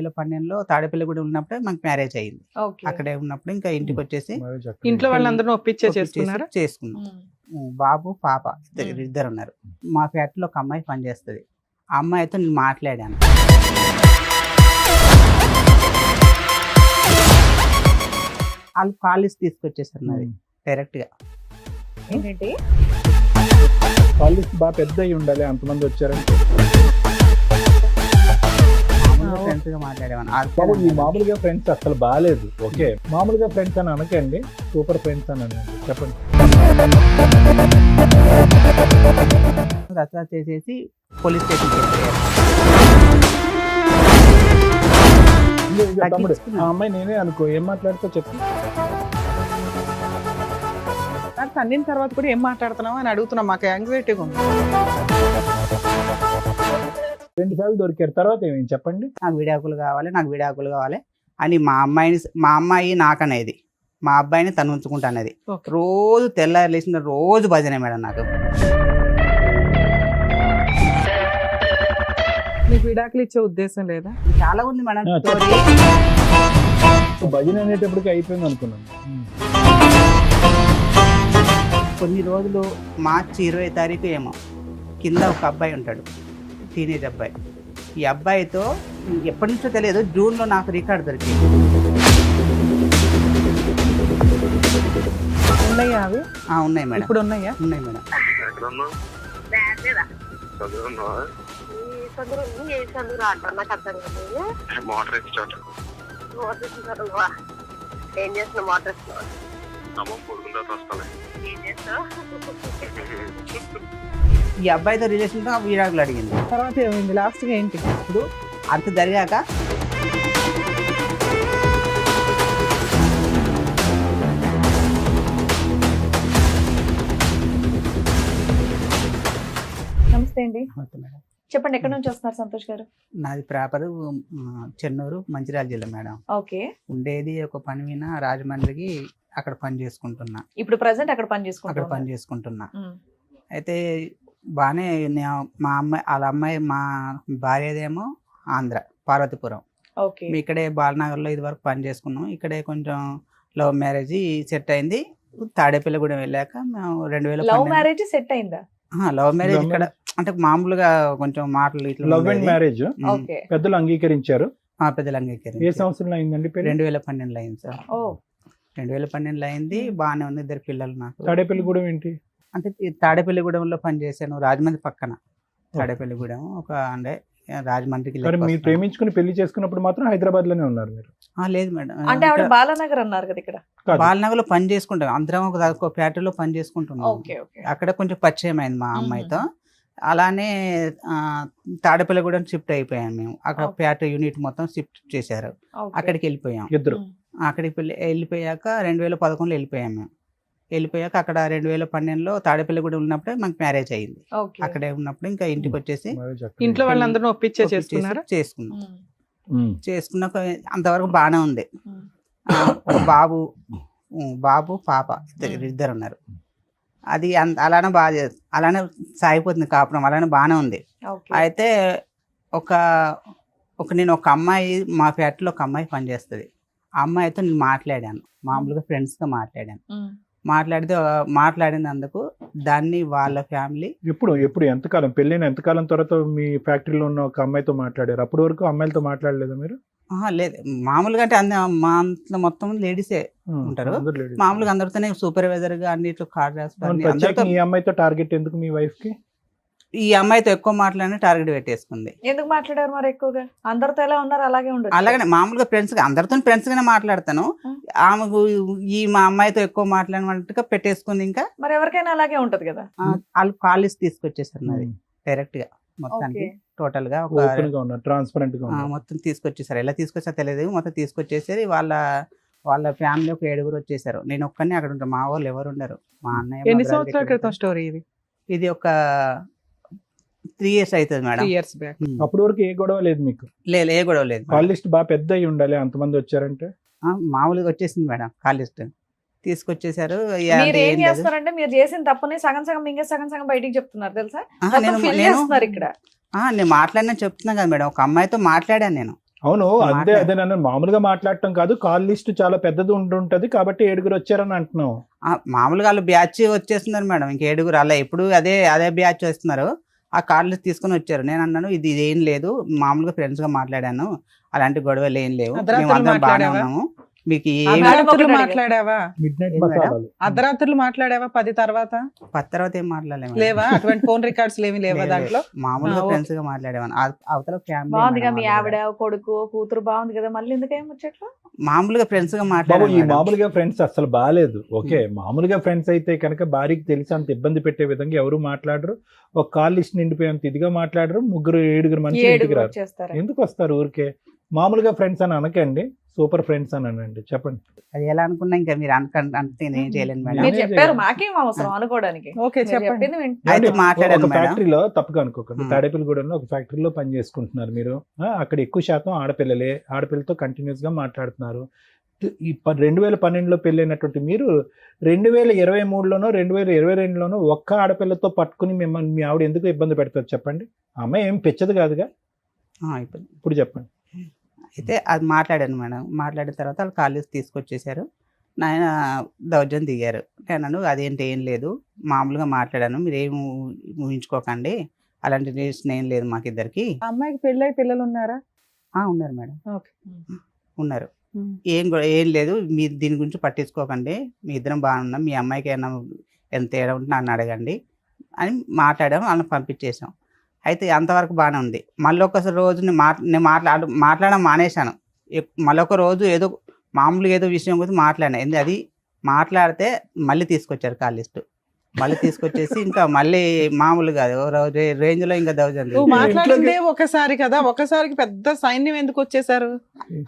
2012లో తాడేపల్లిగూడెం ఉన్నప్పుడే మాకు మ్యారేజ్ అయింది. ఓకే. అక్కడే ఉన్నప్పుడు ఇంకా ఇంటికి వచ్చేసి ఇంట్లో వాళ్ళందరూ ఒప్పించే ఒప్పించేసి చేసుకున్నారా? చేసుకున్నాం. బాబు పాప ఇద్దరు ఉన్నారు. మా ఫ్యాక్టరీలో ఒక అమ్మాయి పనిచేస్తుంది. ఆ అమ్మాయితో నేను మాట్లాడాను. వాళ్ళు కాలేజ్ తీసుకొచ్చేసారు నాది డైరెక్ట్ గా. ఏంటంటే కాలేజ్ బాగా పెద్ద అయి ఉండాలి, అంతమంది వచ్చారంటే. ఫ్రెండ్స్ గా మాట్లాడేవాను. బాబు ఈ మామూలుగా ఫ్రెండ్స్ అసలు బాగాలేదు. ఓకే, మామూలుగా ఫ్రెండ్స్ అని అనకండి, సూపర్ ఫ్రెండ్స్ అని అనండి. చెప్పండి. రచన చేసేసి పోలీస్ స్టేషన్ తమ్ముడు ఆ అమ్మాయి నేనే అనుకో, ఏం మాట్లాడుతూ చెప్పు. తన్నిన తర్వాత కూడా ఏం మాట్లాడుతున్నావు అని అడుగుతున్నాం, మాకు యాంగ్జైటీగా ఉంది. 2 సార్లు దొరికారు, తర్వాత ఏమేమి చెప్పండి. నాకు విడాకులు కావాలి అని మా అమ్మాయి నాకనేది, మా అబ్బాయిని తను ఉంచుకుంటా అనేది. Okay. రోజు తెల్లారి లేచిన రోజు భజనే మేడం నాకు. మీకు విడాకులు ఇచ్చే ఉద్దేశం లేదా? చాలా ఉంది మేడం ఆ, స్టోరీ. భజన అనేటప్పటికి అయిపోయింది అనుకున్నాను. కొన్ని రోజులు మార్చి 20 తారీఖు ఏమో కింద ఒక అబ్బాయి ఉంటాడు, టీనేజ్ అబ్బాయి. ఈ అబ్బాయితో ఎప్పటి నుంచో తెలియదు, జూన్లో నాకు రికార్డు దొరికింది. ఉన్నాయా అవి? ఉన్నాయి మేడం, ఇప్పుడు ఉన్నాయా? ఉన్నాయి మేడం. ఏం చేస్తున్నావు? మోటార్ ఈ అబ్బాయితో రిలేషన్తో విడాకులు అడిగింది. తర్వాత ఏమైంది? లాస్ట్ గా ఏంటి? ఇప్పుడు అంత జరిగాక నమస్తే అండి, మొత్తం మేడం చెప్పండి ఎక్కడి నుంచి వస్తున్నారు సంతోష్ గారు? నాది ప్రాపర్ చెన్నూరు మంచిర్యాల జిల్లా మేడం. ఓకే. ఉండేది ఒక పని మీద రాజమండ్రికి, అక్కడ పని చేసుకుంటున్నా. ఇప్పుడు ప్రెసెంట్ అక్కడ పని అక్కడ పని చేసుకుంటున్నారు. చేసుకుంటున్నా. అయితే బాగానే మా అమ్మాయి వాళ్ళ అమ్మాయి మా భార్యదేమో ఆంధ్ర పార్వతీపురం. ఓకే. ఇక్కడే బాలనగర్లో ఇది వరకు పని చేసుకున్నాం. ఇక్కడే కొంచెం లవ్ మ్యారేజ్ సెట్ అయింది. తాడేపల్లిగూడెం వెళ్ళాక మేము 2012 లవ్ మ్యారేజ్ సెట్ అయిందా? లవ్ మ్యారేజ్ ఇక్కడ అంటే మామూలుగా కొంచెం మాటలు ఇట్లా లవ్ అండ్ మ్యారేజ్ ఓకే. పెద్దలు అంగీకరించారు. మా పెద్దలు అంగీకరించారు. ఏ సంవత్సరంలో అయిందండి పెళ్లి? 2012 అయింది సార్. ఓ 2012 అయింది. బాగానే ఉంది, 2 పిల్లలు నాకు. తాడేపల్లిగూడెం ఏంటి? అంటే ఈ తాడేపల్లిగూడెంలో పనిచేశాను, రాజమండ్రి పక్కన. తాడేపల్లిగూడెం ఒక అంటే రాజమండ్రికి మరి మీరు ప్రేమించుకుని పెళ్లి చేసుకున్నప్పుడు మాత్రం హైదరాబాద్ లోనే ఉన్నారు మీరు? లేదు మేడం, అంటే ఆవిడ బాలానగర్ అన్నారు కదా ఇక్కడ. కాదు. బాలనగర్ లో పని చేసుకుంటాం అందరం, ఒక ఫ్యాక్టరీలో పని చేసుకుంటున్నాం. Okay okay. అక్కడ కొంచెం పరిచయం అయింది మా అమ్మాయితో. అలానే తాడేపల్లిగూడెం షిఫ్ట్ అయిపోయాం మేము. అక్కడ ఫ్యాక్టరీ యూనిట్ మొత్తం షిఫ్ట్ చేశారు, అక్కడికి వెళ్ళిపోయాం. ఇద్దరు అక్కడికి వెళ్ళిపోయాక 2011లో వెళ్ళిపోయాం మేము. వెళ్ళిపోయాక అక్కడ 2012లో తాడేపల్లిగూడెం ఉన్నప్పుడే మాకు మ్యారేజ్ అయింది. ఓకే. అక్కడే ఉన్నప్పుడు ఇంకా ఇంటికి వచ్చేసి ఇంట్లో వాళ్ళందరూ ఒప్పించే చేసుకున్నారా? చేసుకున్నాం. చేసుకున్నాక అంతవరకు బాగానే ఉంది. ఒక బాబు పాప ఇద్దరు ఉన్నారు. అది అలానే అలానే సాగిపోతుంది కాపురం, అలానే బాగానే ఉంది. ఓకే. అయితే నేను ఒక అమ్మాయి మా ఫ్యాక్టరీలో ఒక అమ్మాయి పనిచేస్తుంది. ఆ అమ్మాయితో నేను మాట్లాడాను, మామూలుగా ఫ్రెండ్స్తో మాట్లాడాను. మాట్లాడినందుకు దాన్ని వాళ్ళ ఫ్యామిలీ ఎప్పుడు ఎంతకాలం పెళ్ళైన ఎంతకాలం తర్వాత మీ ఫ్యాక్టరీలో ఉన్న ఒక అమ్మాయితో మాట్లాడారు? అప్పటి వరకు అమ్మాయిలతో మాట్లాడలేదా మీరు? లేదు, మామూలుగా అంటే మా అంత మొత్తం లేడీసే ఉంటారు. మామూలుగా అందరితోనే సూపర్వైజర్ గా అన్నిట్లో కార్డ్ రాస్తారు. ఈ అమ్మాయితో టార్గెట్ ఎందుకు మీ వైఫ్ కి? ఈ అమ్మాయితో ఎక్కువ మాట్లాడిన టార్గెట్ పెట్టేసుకుంది. ఎందుకు మాట్లాడారు మరి ఎక్కువగా? అందరితో ఎలా ఉన్నారు అలాగే ఉండదు. అలాగనే మామూలుగా ఫ్రెండ్స్ అందరితో ఫ్రెండ్స్ గానే మాట్లాడతాను. ఆమెకు మా అమ్మాయితో ఎక్కువ మాట్లాడినట్టుగా పెట్టేసుకుంది. ఇంకా మరి ఎవరికైనా అలాగే ఉంటది కదా. వాళ్ళు కాలేజ్ తీసుకొచ్చేసారు నాది డైరెక్ట్ గా, మొత్తానికి టోటల్ గా ట్రాన్స్పరెంట్ గా మొత్తం తీసుకొచ్చేసారు. ఎలా తీసుకొచ్చా తెలియదు, మొత్తం తీసుకొచ్చేసారి. వాళ్ళ ఫ్యామిలీ ఒక 7 వచ్చేసారు. నేను ఒక్కనే అక్కడ ఉంటాను, మా వాళ్ళు ఎవరు ఉండరు. మా అన్నయ్య. ఎన్ని సంవత్సరాల క్రితం స్టోరీ ఇది? ఇది ఒక 3 years అవుతుంది మేడం. 3 years back. అప్పటి వరకు ఏ గొడవ లేదు మీకు? లేదు, ఏ గొడవ లేదు. కాల్ లిస్ట్ బాగా పెద్ద అయి ఉండాలి, అంతమంది వచ్చారంటే. మామూలుగా వచ్చేసింది మేడం, కాల్ లిస్ట్ తీసుకొచ్చేసారు. మీరు ఏం చేస్తారంటే మీరు చేసిన తప్పుని సగం సగం మింగే సగం సగం బయటికి చెప్తున్నారు తెలుసా. ఇక్కడ నేను మాట్లాడినా చెప్తున్నా కదా మేడం. ఒక అమ్మాయితో మాట్లాడాను నేను. అవును అంతే, మాట్లా- అదే నన్ను మామూలుగా మాట్లాడటం కాదు, కాల్ లిస్ట్ చాలా పెద్దది ఉంటుంటది కాబట్టి 7 వచ్చారని అంటున్నావు. మామూలుగా వాళ్ళు బ్యాచ్ వచ్చేస్తున్నారు మేడం, ఇంక 7 అలా ఎప్పుడు అదే అదే బ్యాచ్ వస్తున్నారు. ఆ కార్డులు తీసుకొని వచ్చారు. నేను అన్నాను ఇది ఏం లేదు, మామూలుగా ఫ్రెండ్స్ గా మాట్లాడాను, అలాంటి గొడవలు ఏం లేవు, అర్ధరాత్రులు మేము అందరం బాగానే మాట్లాడావా? ఉన్నాము, మీకు ఏమి అర్ధరాత్రులు ఒకటి మాట్లాడావా? మిడ్ నైట్ ఏం మేడం? మసాలాలు. అర్ధరాత్రులు మాట్లాడావా 10 తర్వాత? తర్వాత ఏం మాట్లాడలేము లేవా? అటువంటి ఫోన్ రికార్డ్స్ ఏమి లేవా దాంట్లో? మామూలుగా ఓకే. ఫ్రెండ్స్ గా మాట్లాడేవాను. అవతల బాగుందిగా మీ ఫ్యామిలీ ఆవిడ కొడుకు కూతురు బాగుంది కదా, మళ్ళీ ఎందుకేం వచ్చేట్లా? మామూలుగా ఫ్రెండ్స్ గా బాబు మాట్లాడాను ఈ మేడం. మామూలుగా ఫ్రెండ్స్ అసలు బాగాలేదు. ఓకే, మామూలుగా ఫ్రెండ్స్ అయితే కనుక భార్యకి తెలిసి అంత ఇబ్బంది పెట్టే విధంగా ఎవరు మాట్లాడరు. ఒక కాల్ లిస్ట్ నిండిపోయేంత ఇదిగా మాట్లాడరు. 7 మనుషులు ఇంటికి 7 రారు. వచ్చేస్తారు. ఎందుకు వస్తారు ఊరికే? మామూలుగా ఫ్రెండ్స్ అని అనకండి, సూపర్ ఫ్రెండ్స్ అని అనండి. చెప్పండి. అది ఎలా అనుకున్నా ఇంకా మీరు అంటే నేను చేయలేను మేడం. మీరు నేనే చెప్పారు, చేయాలి. మాకేం అవసరం అనుకోవడానికి. ఓకే, మీరు చెప్పండి. చెప్పింది వింటున్నాం. అయితే అంటే మాట్లాడాను ఒక మేడం. ఫ్యాక్టరీలో తప్పుగా అనుకోకండి, ఉం. తాడేపల్లిగూడెంలో ఒక ఫ్యాక్టరీలో పని చేసుకుంటున్నారు మీరు. అక్కడ ఎక్కువ శాతం ఆడపిల్లలే, ఆడపిల్లతో కంటిన్యూస్ గా మాట్లాడుతున్నారు. ఈ 2012లో పెళ్ళైనటువంటి మీరు 2023లోనో 2022లోనో ఒక్క ఆడపిల్లతో పట్టుకుని మిమ్మల్ని మీ ఆవిడ ఎందుకు ఇబ్బంది పెడతారు చెప్పండి? ఆ అమ్మాయి ఏం పెచ్చదు కాదుగా. ఇప్పుడు ఇప్పుడు చెప్పండి. అయితే అది మాట్లాడాను మేడం. మాట్లాడిన తర్వాత వాళ్ళు కాలేజ్ తీసుకొచ్చేసారు. నాయన దౌర్జన్యం దిగారు. నేను అదేంటి ఏం లేదు, మామూలుగా మాట్లాడాను, మీరు ఏం ఊహించుకోకండి, అలాంటి రిలేషన్ ఏం లేదు మాకిద్దరికి. ఆ అమ్మాయికి పెళ్ళై పిల్లలు ఉన్నారా? ఉన్నారు మేడం, ఓకే. ఉన్నారు. ఏం లేదు, మీరు దీని గురించి పట్టించుకోకండి, మీ ఇద్దరం బాగున్నాం, మీ అమ్మాయికి ఏమైనా ఎంత తేడా ఉంటే నన్ను అడగండి అని మాట్లాడాం. వాళ్ళని పంపించేసాం. అయితే అంతవరకు బాగానే ఉంది. మళ్ళీ ఒక రోజు నేను మాట్లాడడం మానేశాను. మళ్ళీ ఒక రోజు ఏదో మామూలుగా ఏదో విషయం గురించి మాట్లాడాను. అది మాట్లాడితే మళ్ళీ తీసుకొచ్చారు కాల్ లిస్ట్. మళ్ళీ తీసుకొచ్చేసి ఇంకా మళ్ళీ మామూలుగా రేంజ్ లో ఇంకా దౌర్జన్యం. నువ్వు మాట్లాడిందే ఒకసారి కదా, ఒకసారికి పెద్ద సైన్యం ఎందుకు వచ్చేసారు?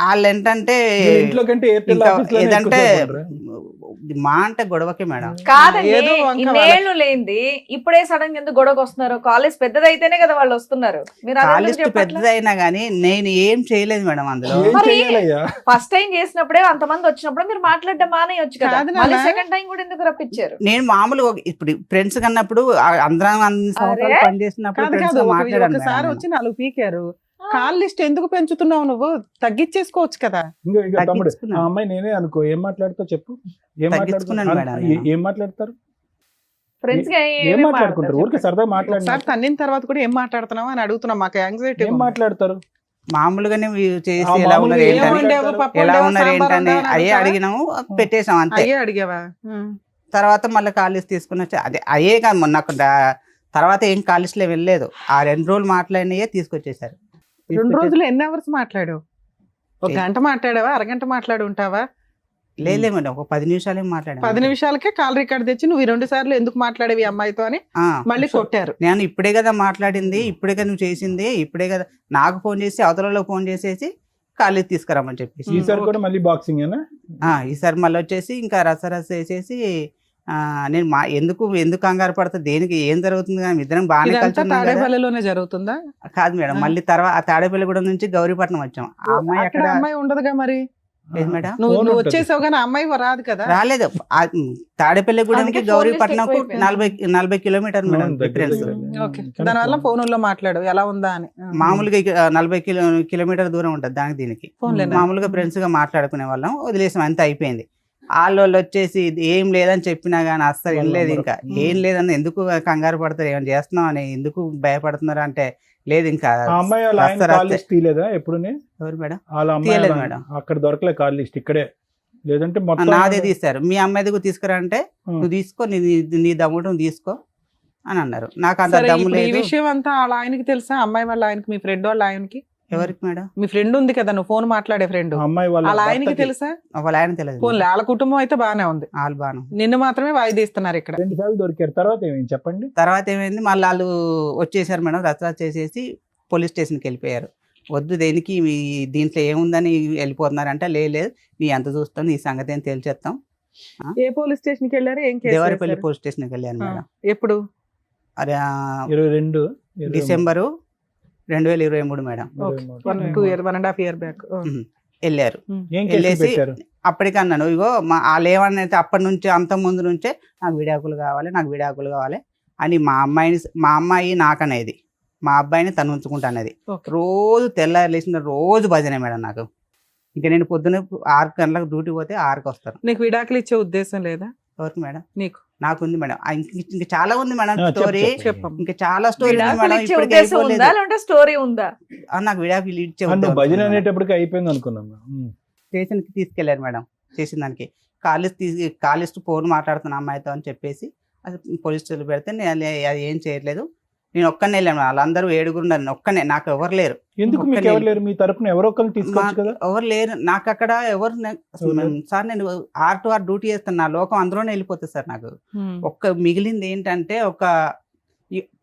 వాళ్ళు ఏంటంటే మీరు ఇంట్లో కంటే ఎయిర్టెల్ ఇంకా ఆఫీస్ లోనే ఏదంటే ఎక్కువ సేపు మా అంటే గొడవకే మేడం. కాదండి, ఏదో వంక ఇన్నేళ్లు లేండి, ఇప్పుడే సడన్ గా ఎందుకు గొడవకు వస్తున్నారు? కాలేజ్ పెద్దదైతేనే కదా వాళ్ళు వస్తున్నారు. మీరు కాల్ లిస్ట్ పెద్దదైనా కానీ నేను ఏం చేయలేదు మేడం అందులో. ఏం మరి చేయాలయ్యా? ఫస్ట్ టైం చేసినప్పుడే అంతమంది వచ్చినప్పుడు మీరు మాట్లాడడం మానేయొచ్చు కదా, కాదు మళ్ళీ నాన్న. సెకండ్ టైం కూడా ఎందుకు రప్పించారు? నేను మామూలుగా ఇప్పుడు ఫ్రెండ్స్ కన్నప్పుడు అందరం అన్ని సంవత్సరాలు అరే, పనిచేసినప్పుడు కాదు ఫ్రెండ్స్ కాదు, గా మాట్లాడాను ఒకసారి మేడం. వచ్చి 4 పీకారు. కాల్ లిస్ట్ ఎందుకు పెంచుతున్నావు నువ్వు? తగ్గించేసుకోవచ్చు కదా. ఇంకో తమ్ముడు, తగ్గించుకున్నాను. ఆ అమ్మాయి నేనే అనుకో, ఏం మాట్లాడుతావు చెప్పు? ఏం తగ్గించుకున్నాను మేడం మాట్లాడుతున్నారు? నేను. ఏం మాట్లాడతారు? ఫ్రెండ్స్ గా ఏం మాట్లాడుకుంటారు? ఊరికే సరదా మాట్లాడినారు. ఒకసారి తన్నిన తర్వాత కూడా ఏం మాట్లాడుతున్నావు అని అడుగుతున్నాం, మాకు యాంగ్జైటీ. ఏం మాట్లాడతారు? మామూలుగానే చేసి ఆ ఎలా ఉన్నారు మామూలుగా ఏంటని, ఏమండావు, పప్పు ఎలా వండావా, ఉన్నారు సాంబార్ ఏంటని వండావా అని అయ్యే అడుగుతావా? అడిగినాము, పెట్టేసాం అంతే. అయ్యే అడిగావా? తర్వాత మళ్ళీ కాలేజ్ తీసుకుని వచ్చి అయ్యే కాదు, మొన్న తర్వాత ఏం కాలేజ్లో వెళ్ళలేదు. ఆ 2 రోజులు మాట్లాడినయే తీసుకొచ్చేసారు. 2 రోజులు ఎన్ని అవర్స్ మాట్లాడావు? ఒక గంట మాట్లాడావా, అరగంట మాట్లాడి ఉంటావా? లేదు మేడం, ఒక 10 నిమిషాలే మాట్లాడాను. 10 నిమిషాలకే కాల్ రికార్డ్ తెచ్చి నువ్వు ఈ 2 సార్లు ఎందుకు మాట్లాడేవి ఈ అమ్మాయితో అని మళ్ళీ కొట్టారు. నేను ఇప్పుడే కదా మాట్లాడింది, ఇప్పుడే కదా నువ్వు చేసింది, ఇప్పుడే కదా నాకు ఫోన్ చేసి అవతలలో ఫోన్ చేసేసి కాలేజ్ తీసుకురామని చెప్పేసి. ఈసారి కూడా మళ్ళీ బాక్సింగ్ ఏనా? ఈసారి మళ్ళీ వచ్చేసి ఇంకా రసరస వేసేసి నేను ఎందుకు కంగారు పడతా, దేనికి ఏం జరుగుతుంది కానీ ఇద్దరం బాగానే కలిసి ఇదంతా ఉన్నాం కదా. తాడేపల్లిలోనే జరుగుతుందా? కాదు మేడం, మళ్ళీ తర్వాత తాడేపల్లిగూడెం నుంచి గౌరీపట్నం వచ్చాం. ఆ అమ్మాయి అక్కడ అక్కడ అమ్మాయి ఉండదుగా మరి. లేదు మేడం, నువ్వు ఫోన్ నువ్వు ఉంటది. వచ్చేసావు కానీ ఆ అమ్మాయి రాదు కదా. రాలేదు. తాడేపల్లిగూడెంకి అందుకే ఫోన్ గౌరీపట్నంకు లిస్ట్ ఎక్కువైపోయింది. 40 కిలోమీటర్లు మేడం అవును, దగ్గర డిఫరెన్స్. దగ్గర. ఓకే, దానివల్ల ఫోనుల్లో మాట్లాడు ఎలా ఉందా అని. మామూలుగా 40 కిలోమీటర్ దూరం ఉంటుంది దానికి దీనికి. ఫోన్లేనా? మామూలుగా ఫ్రెండ్స్ గా మాట్లాడుకునే వాళ్ళం, వదిలేసాం, అంత అయిపోయింది. వాళ్ళు వచ్చేసి ఇది ఏం లేదని చెప్పినా కానీ అస్సలు వినలేదు. ఇంకా ఏం లేదని ఎందుకు కంగారు పడతారు, ఏమైనా చేస్తున్నాం అని ఎందుకు భయపడుతున్నారు అంటే లేదు ఇంకా. ఆ అమ్మాయి వాళ్ళ ఆయన రస్తా కాల్ లిస్ట్ తీయలేదా ఎప్పుడునే? ఎవరు మేడం? వాళ్ళ అమ్మాయి తీయలేదు వాళ్ళ- మేడం. అక్కడ దొరకలే కాల్ లిస్ట్, ఇక్కడే. లేదంటే మొత్తం నాదే తీస్తారు. మీ అమ్మాయి దగ్గర తీసుకురా అంటే ఉం. నువ్వు తీసుకో, నీ దమ్ముడు నువ్వు తీసుకో అని అన్నారు. నాకు అంత సరే, దమ్ము ఇప్పుడు ఈ లేదు. విషయం అంతా వాళ్ళ ఆయనకి తెలుసా? అమ్మాయి వాళ్ళ ఆయనకి, మీ ఫ్రెండ్ వాళ్ళ ఆయనకి? ఎవరికి మేడం? మీ ఫ్రెండ్ ఉంది కదా, నువ్వు ఫోన్ మాట్లాడే ఫ్రెండ్, ఆ అమ్మాయి వాళ్ళ వాళ్ళ ఆయనకి భర్తకి తెలుసా? వాళ్ళ ఆయన తెలియదు. ఫోన్ వాళ్ళ కుటుంబం అయితే బానే ఉంది, వాళ్ళు బాను. నిన్ను మాత్రమే వాయిదీస్తున్నారు ఇక్కడ. 2 సార్లు దొరికారు. తర్వాత ఏమైంది చెప్పండి? తర్వాత ఏమైంది, మళ్ళీ వాళ్ళు వచ్చేసారు మేడం, రచ్చ చేసేసి పోలీస్ స్టేషన్కి వెళ్ళిపోయారు. వద్దు దేనికి దీంట్లో ఏముందని వెళ్ళిపోతున్నారంటే లేదు, నీ ఎంత చూస్తాం, నీ సంగతి ఏం తేల్చేస్తాం. ఏ పోలీస్ స్టేషన్ కి వెళ్ళారు? ఏం కేసు దేవరపల్లి వేశారు? పోలీస్ స్టేషన్కి వెళ్ళాను మేడం. ఎప్పుడు? అది 22 డిసెంబరు 2023 మేడం 1.5 year బ్యాక్ వెళ్ళారు. ఏం కేసు వెళ్ళేసి పెట్టారు? అప్పటికన్నాను, ఇగో వాళ్ళు ఏమన్నైతే అప్పటి నుంచి అంత ముందు నుంచే నాకు విడాకులు కావాలి అని మా అమ్మాయి నాకనేది. మా అబ్బాయిని తను ఉంచుకుంటానది. Okay. రోజు తెల్లారి లేచిన రోజు భజనే మేడం నాకు. ఇంకా నేను పొద్దున్న 6 గంటలకు డ్యూటీ పోతే 6కి వస్తాను. నీకు విడాకులు ఇచ్చే ఉద్దేశం లేదా? ఎవరికి మేడం? నీకు నాకు ఉంది మేడం. ఇంకా చాలా ఉంది మేడం చెప్పు, స్టోరీ. చెప్పమ్మా. ఇంకా చాలా స్టోరీ ఉంది విడాకులు మేడం. ఇచ్చే ఇప్పటికీ ఉద్దేశం అయిపోలేదు. ఉందా లేదంటే స్టోరీ ఉందా? నాకు విడాకులు ఇచ్చే అంటే ఉద్దేశం భజన ఉంది మేడం. అనేటప్పటికి అయిపోయింది అనుకున్నాం. స్టేషన్కి తీసుకెళ్లారు మేడం. చేసిన దానికి కాలేజ్ ఫోన్ మాట్లాడుతున్న అమ్మాయితో అని చెప్పేసి అది పోలీస్ స్టేషన్ పెడితే నేను అది ఏం చేయట్లేదు. నేను ఒక్కనే వెళ్ళాను. వాళ్ళందరూ 7 ఉన్నారు, ఒక్కనే, నాకు ఎవరు లేరు. ఎందుకు మీకు ఒక్కనే ఎవరు లేరు? మీ తరపున ఎవరో ఒకరిని తీసుకోవచ్చు కదా. ఎవరు లేరు నాకు అక్కడ. సార్ నేను R to R డ్యూటీ చేస్తాను, నా లోకం అందులోనే వెళ్ళిపోతుంది సార్. నాకు ఒక్క మిగిలింది ఏంటంటే ఒక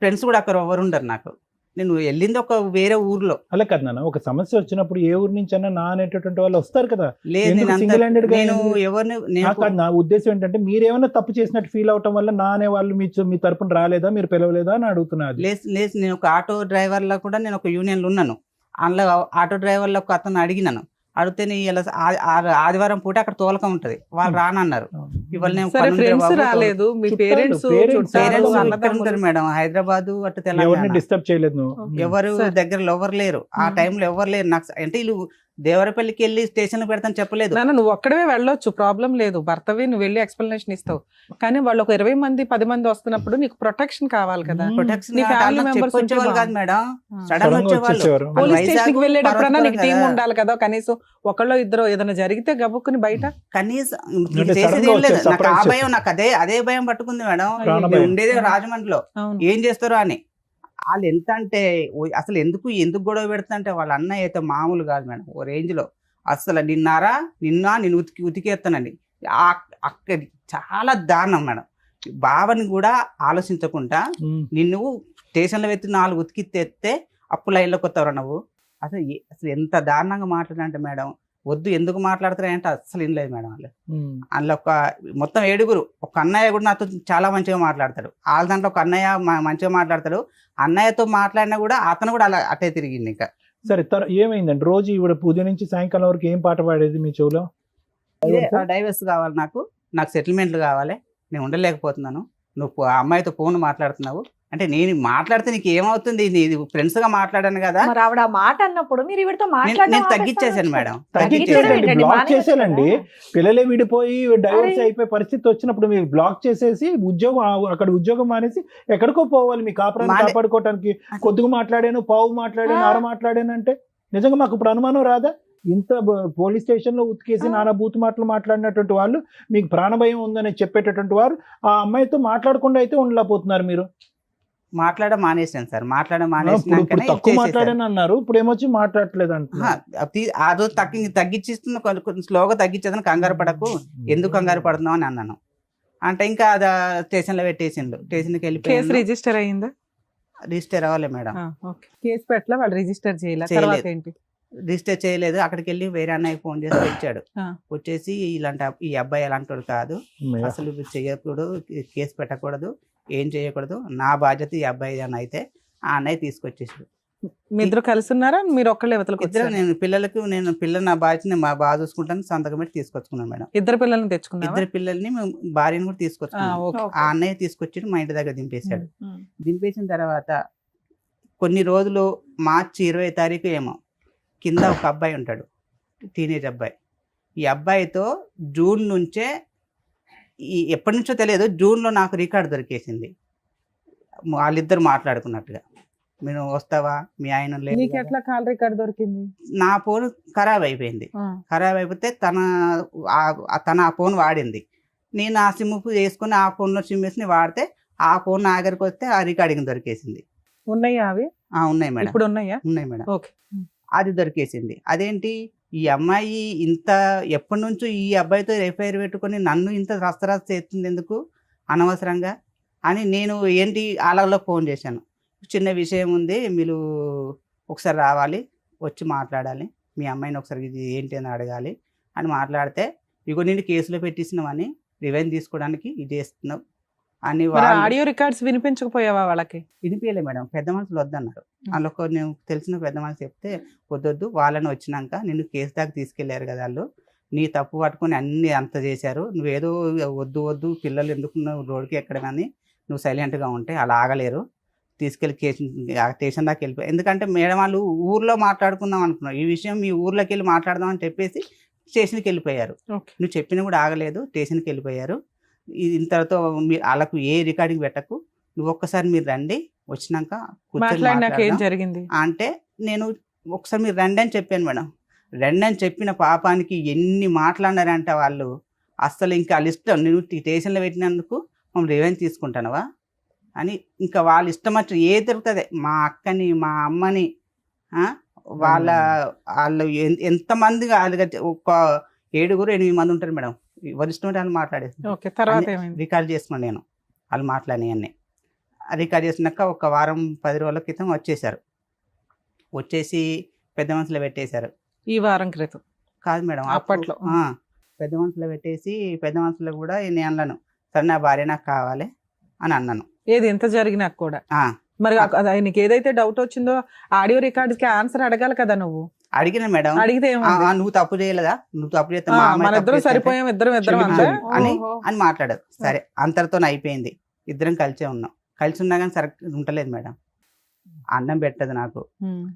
ఫ్రెండ్స్ కూడా అక్కడ ఎవరు ఉండరు నాకు. నేను వెళ్ళింది ఒక వేరే ఊర్లో. అలా కదా నాన్న, ఒక సమస్య వచ్చినప్పుడు ఏ ఊరు నుంచి అన్నా నా అనేటటువంటి వాళ్ళు వస్తారు కదా. లేదు ఎందుకు నేను single handed గా నేను ఎందుకు? ఎవరిని కాదు, నా ఉద్దేశం ఏంటంటే మీరేమైనా తప్పు చేసినట్టు ఫీల్ అవటం వల్ల నా అనే వాళ్ళు మీ తరపున రాలేదా, మీరు పిలవలేదా అని అడుగుతున్నారు. లేదు నేను ఒక ఆటో డ్రైవర్లో కూడా నేను ఒక యూనియన్లో ఉన్నాను. అందులో ఆటో డ్రైవర్లో ఒక అతను అడిగినాను. అడిగితే నీ ఇలా ఆదివారం పూట అక్కడ తోలకం ఉంటది, వాళ్ళు రానన్నారు. ఇవాళ నేను సరే, పనుంటే ఫ్రెండ్స్ బాబు, రాలేదు, మీ చుట్టాలు, పేరెంట్స్ parents పేరెంట్స్ చాలా ఇక్కడ ఉంటారు మేడం, హైదరాబాద్ అటు ఎవరిని తెలంగాణ. డిస్టర్బ్ చేయలేదు నువ్వు. ఎవరు సరే. దగ్గరలో ఎవరు లేరు ఆ టైంలో, ఎవరు లేరు నాకు. అంటే వీళ్ళు దేవరపల్లికి వెళ్ళి స్టేషన్ పెడతాను చెప్పలేదు. నాన్న నువ్వు ఒక్కడవే వెళ్ళొచ్చు, ప్రాబ్లం లేదు, భర్తవి నువ్వు వెళ్ళి ఎక్స్ప్లెనేషన్ ఇస్తావు. కానీ వాళ్ళు ఒక 20 మంది 10 మంది వస్తున్నప్పుడు నీకు ప్రొటెక్షన్ కావాలి కదా. ప్రొటెక్షన్ నీ family members చెప్పొచ్చేవాళ్ళు ఉంటే కాదు మేడం, ఆ. సడన్ సడన్ గా వచ్చేవాళ్ళు. వచ్చేసేవారు. వాళ్ళు పోలీస్ వైజాగ్, స్టేషన్ కి వెళ్ళేటప్పుడన్నా నీకు పర్వతపురం టీం కదా. ఉండాలి కదా, కనీసం ఒకళ్ళో ఇద్దరు ఏదైనా జరిగితే గబుక్కుని బయట. కనీసం అంటే చేసేది సడన్ గా ఏం లేదు. వచ్చే నాకు ఆ surprise భయం, నాకు అదే భయం పట్టుకుంది మేడం. ప్రాణ నేను భయం. ఉండేది రాజమండ్రిలో, అవును. ఏం చేస్తారో అని. వాళ్ళు ఎంత అంటే అసలు ఎందుకు గొడవ పెడతా అంటే వాళ్ళ అన్నయ్య అయితే మామూలు కాదు మేడం, ఓ రేంజ్ లో. అసలు నేను ఉతికేస్తానండి. అక్కడి చాలా దారుణం మేడం. బావని కూడా ఆలోచించకుండా నిన్ను స్టేషన్లో పెట్టి 4 ఉతికితే అప్పు లైన్లోకి వస్తావు నువ్వు. అసలు ఎంత దారుణంగా మాట్లాడంటే మేడం, వద్దు ఎందుకు మాట్లాడతారంటే అసలు ఏం లేదు మేడం. వాళ్ళు అందులో మొత్తం 7, ఒక అన్నయ్య కూడా నాతో చాలా మంచిగా మాట్లాడతాడు. వాళ్ళ దాంట్లో ఒక అన్నయ్య మంచిగా మాట్లాడతాడు. అన్నయ్యతో మాట్లాడినా కూడా అతను కూడా అలా అట్టే తిరిగింది. ఇంకా సరే, ఏమైందండి? రోజు ఇవిడ పూజ నుంచి సాయంకాలం వరకు ఏం పాట పాడేది మీ చెవులో? డైవర్స్ కావాలి, నాకు సెటిల్మెంట్లు కావాలి, నేను ఉండలేకపోతున్నాను, నువ్వు ఆ అమ్మాయితో ఫోన్ మాట్లాడుతున్నావు అంటే నేను మాట్లాడితే నీకు ఏమవుతుంది, నీది ఫ్రెండ్స్ గా మాట్లాడాను కదా. మరి ఆవిడ ఆ మాట అన్నప్పుడు మీరు ఈవిడతో నేను మాట్లాడడం తగ్గించేసాను మేడం. తగ్గించేసేయండి, బ్లాక్ చేసేయాలండి. పిల్లలే విడిపోయి డైవర్స్ అరే. అయిపోయే పరిస్థితి వచ్చినప్పుడు మీరు బ్లాక్ చేసేసి అక్కడ ఉద్యోగం మానేసి ఎక్కడికో పోవాలి మీ కాపురాన్ని కాపాడుకోవటానికి. కొద్దిగా మాట్లాడాను, పావు మాట్లాడాను, అర మాట్లాడాను అంటే నిజంగా మాకు ఇప్పుడు అనుమానం రాదా? ఇంత పోలీస్ స్టేషన్ లో ఉతికేసి నానా బూత్ మాటలు మాట్లాడినటువంటి వాళ్ళు, మీకు ప్రాణభయం ఉందని చెప్పేటటువంటి వారు ఆ అమ్మాయితో మాట్లాడకుండా అయితే ఉండలేకపోతున్నారు. మీరు మాట్లాడడం మానేసాను సార్. ఇప్పుడు తక్కువ మాట్లాడాను అన్నారు, ఇప్పుడు ఏమొచ్చి మాట్లాడట్లేదు అంటున్నారు. ఆ రోజు తగ్గించిస్తున్న కొంచెం స్లోగా తగ్గించేదని, కంగారు పడకు, ఎందుకు కంగారు పడుతున్నావు అని అన్నాను. అంటే ఇంకా అది స్టేషన్ లో పెట్టేసిండు. స్టేషన్కి కేసు వెళ్ళిపోయి రిజిస్టర్ అయ్యిందా? రిజిస్టర్ అవ్వాలి మేడం. కేసు పెట్టలే, వాళ్ళు రిజిస్టర్ చేయలేదు. చేయలేదు. తర్వాత ఏంటి? రిజిస్టర్ చేయలేదు. అక్కడికి వెళ్ళి వేరే అన్నయ్య ఫోన్ చేసి వచ్చాడు. వచ్చేసి ఈ అబ్బాయి అలాంటి కాదు, అసలు ఇది చెయ్యకూడదు, కేసు పెట్టకూడదు, ఏం చేయకూడదు, నా బాధ్యత ఈ అబ్బాయి అని అయితే ఆ అన్నయ్య తీసుకొచ్చేసాడు. మీ ఇద్దరు కలిసి ఉన్నారా, మీరు ఒక్కళ్ళే ఇవతలకు ఇద్దరు వచ్చారా? నేను పిల్లలు నా బాధ్యత బాగా చూసుకుంటాను, సంతకం పెట్టి తీసుకొచ్చుకున్నాను మేడం. ఇద్దరు పిల్లల్ని తెచ్చుకున్నావా? ఇద్దరు పిల్లల్ని భార్యను కూడా తీసుకొచ్చుకున్నాను. ఓకే. ఆ అన్నయ్య తీసుకొచ్చి మా ఇంటి దగ్గర దింపేశాడు. దింపేసిన తర్వాత కొన్ని రోజులు మార్చి 20 తారీఖు ఏమో కింద ఒక అబ్బాయి ఉంటాడు, టీనేజ్ అబ్బాయి. ఈ అబ్బాయితో జూన్ నుంచే ఎప్పటి నుంచో తెలియదు, జూన్లో నాకు రికార్డు దొరికేసింది. వాళ్ళిద్దరు మాట్లాడుకున్నట్టుగా, మీరు వస్తావా, మీ ఆయన లేదు నీకు కదా. ఎట్లా కాల్ రికార్డ్ దొరికింది? నా ఫోన్ ఖరాబ్ అయిపోయింది. ఖరాబ్ అయిపోతే తన ఆ ఫోన్ వాడింది. నేను ఆ సిమ్ చేసుకుని ఆ ఫోన్లో సిమ్ వేసి వాడితే ఆ ఫోన్ నా దగ్గరికి వస్తే ఆ రికార్డింగ్ దొరికేసింది. ఉన్నాయా అవి? ఉన్నాయి మేడం, ఇప్పుడు ఉన్నాయా? ఉన్నాయి మేడం. ఓకే. అది దొరికేసింది. అదేంటి ఈ అమ్మాయి ఇంత ఎప్పటి నుంచో ఈ అబ్బాయితో ఎఫ్ఐఆర్ పెట్టుకొని నన్ను ఇంత రస్తరాస్త చేస్తుంది ఎందుకు అనవసరంగా అని నేను ఏంటి వాళ్ళలో ఫోన్ చేశాను. చిన్న విషయం ఉంది, మీరు ఒకసారి రావాలి, వచ్చి మాట్లాడాలి, మీ అమ్మాయిని ఒకసారి ఇది ఏంటి అని అడగాలి అని మాట్లాడితే, ఇగో నేను కేసులో పెట్టిస్తున్నామని రివెంజ్ తీసుకోవడానికి ఇది చేస్తున్నావు అని ఆడియో రికార్డ్స్ వినిపించకపోయావా వాళ్ళకి? వినిపించలే మేడం. పెద్ద మనుషులు వద్దన్నారు. అందులో నేను తెలిసిన పెద్ద మనుషులు చెప్తే వద్దొద్దు, వాళ్ళని వచ్చినాక నిన్ను కేసు దాకా తీసుకెళ్లారు కదా, వాళ్ళు నీ తప్పు పట్టుకొని అన్ని అంత చేశారు, నువ్వేదో వద్దు పిల్లలు ఎందుకు రోడ్డుకి ఎక్కడ కానీ నువ్వు సైలెంట్గా ఉంటే అలా ఆగలేరు, తీసుకెళ్ళి స్టేషన్ దాకా వెళ్ళిపోయి, ఎందుకంటే మేడం వాళ్ళు ఊర్లో మాట్లాడుకుందాం అనుకున్నారు, ఈ విషయం మీ ఊర్లోకి వెళ్ళి మాట్లాడదాం అని చెప్పేసి స్టేషన్కి వెళ్ళిపోయారు. ఓకే. నువ్వు చెప్పినా కూడా ఆగలేదు, స్టేషన్కి వెళ్ళిపోయారు. ఇంతతో మీరు వాళ్ళకు ఏ రికార్డింగ్ పెట్టకు, నువ్వు ఒక్కసారి మీరు రండి, వచ్చినాక కూర్చొని మాట్లాడినాక ఏం మాట్లాడదాం జరిగింది? అంటే నేను ఒకసారి మీరు రండి అని చెప్పాను మేడం. రండి అని చెప్పిన పాపానికి ఎన్ని మాట్లాడినారంటే వాళ్ళు అస్సలు ఇంకా వాళ్ళ ఇష్టం, నేను స్టేషన్లో పెట్టినందుకు మనం రివెంజ్ తీసుకుంటానవా అని ఇంకా వాళ్ళ ఇష్టం వచ్చి ఏ దొరుకుతుంది, మా అక్కని మా అమ్మని వాళ్ళు ఎంతమంది ఒక 7-8 మంది ఉంటారు మేడం, ఎవరి ఇష్టం అంటే వాళ్ళు మాట్లాడేసి ఓకే. తర్వాత ఏమైంది? రికార్డ్ చేసుకున్నాను నేను, వాళ్ళు మాట్లాడినవన్నీ రికార్డ్ చేసినాక ఒక వారం 10 రోజుల క్రితం వచ్చేసారు, వచ్చేసి పెద్ద మనసులో పెట్టేశారు. ఈ వారం క్రితం కాదు మేడం, అప్పట్లో. పెద్ద మనసులో పెట్టేసి పెద్ద మనసులో కూడా నేను అన్నాను, సరే నా భార్య నాకు కావాలి అని అన్నాను. ఏది ఎంత జరిగినాక కూడా? ఆ, మరి నీకు ఏదైతే డౌట్ వచ్చిందో ఆడియో రికార్డ్స్ కి ఆన్సర్ అడగాలి కదా నువ్వు. అడిగిన మేడం, అడిగితే ఏమైంది? నువ్వు తప్పు చేయలేదా, నువ్వు తప్పు చేస్తే మా అమ్మాయి మన తప్పు ఇద్దరం చేస్తే సరిపోయాం, ఇద్దరం క్షమించు అంతా. అని ఓహో. అని మాట్లాడారు. సరే అంతటితో అయిపోయింది, ఇద్దరం కలిసే ఉన్నాం. కలిసి ఉన్నా కానీ సరే ఉంటలేదు మేడం. అన్నం పెట్టదు నాకు,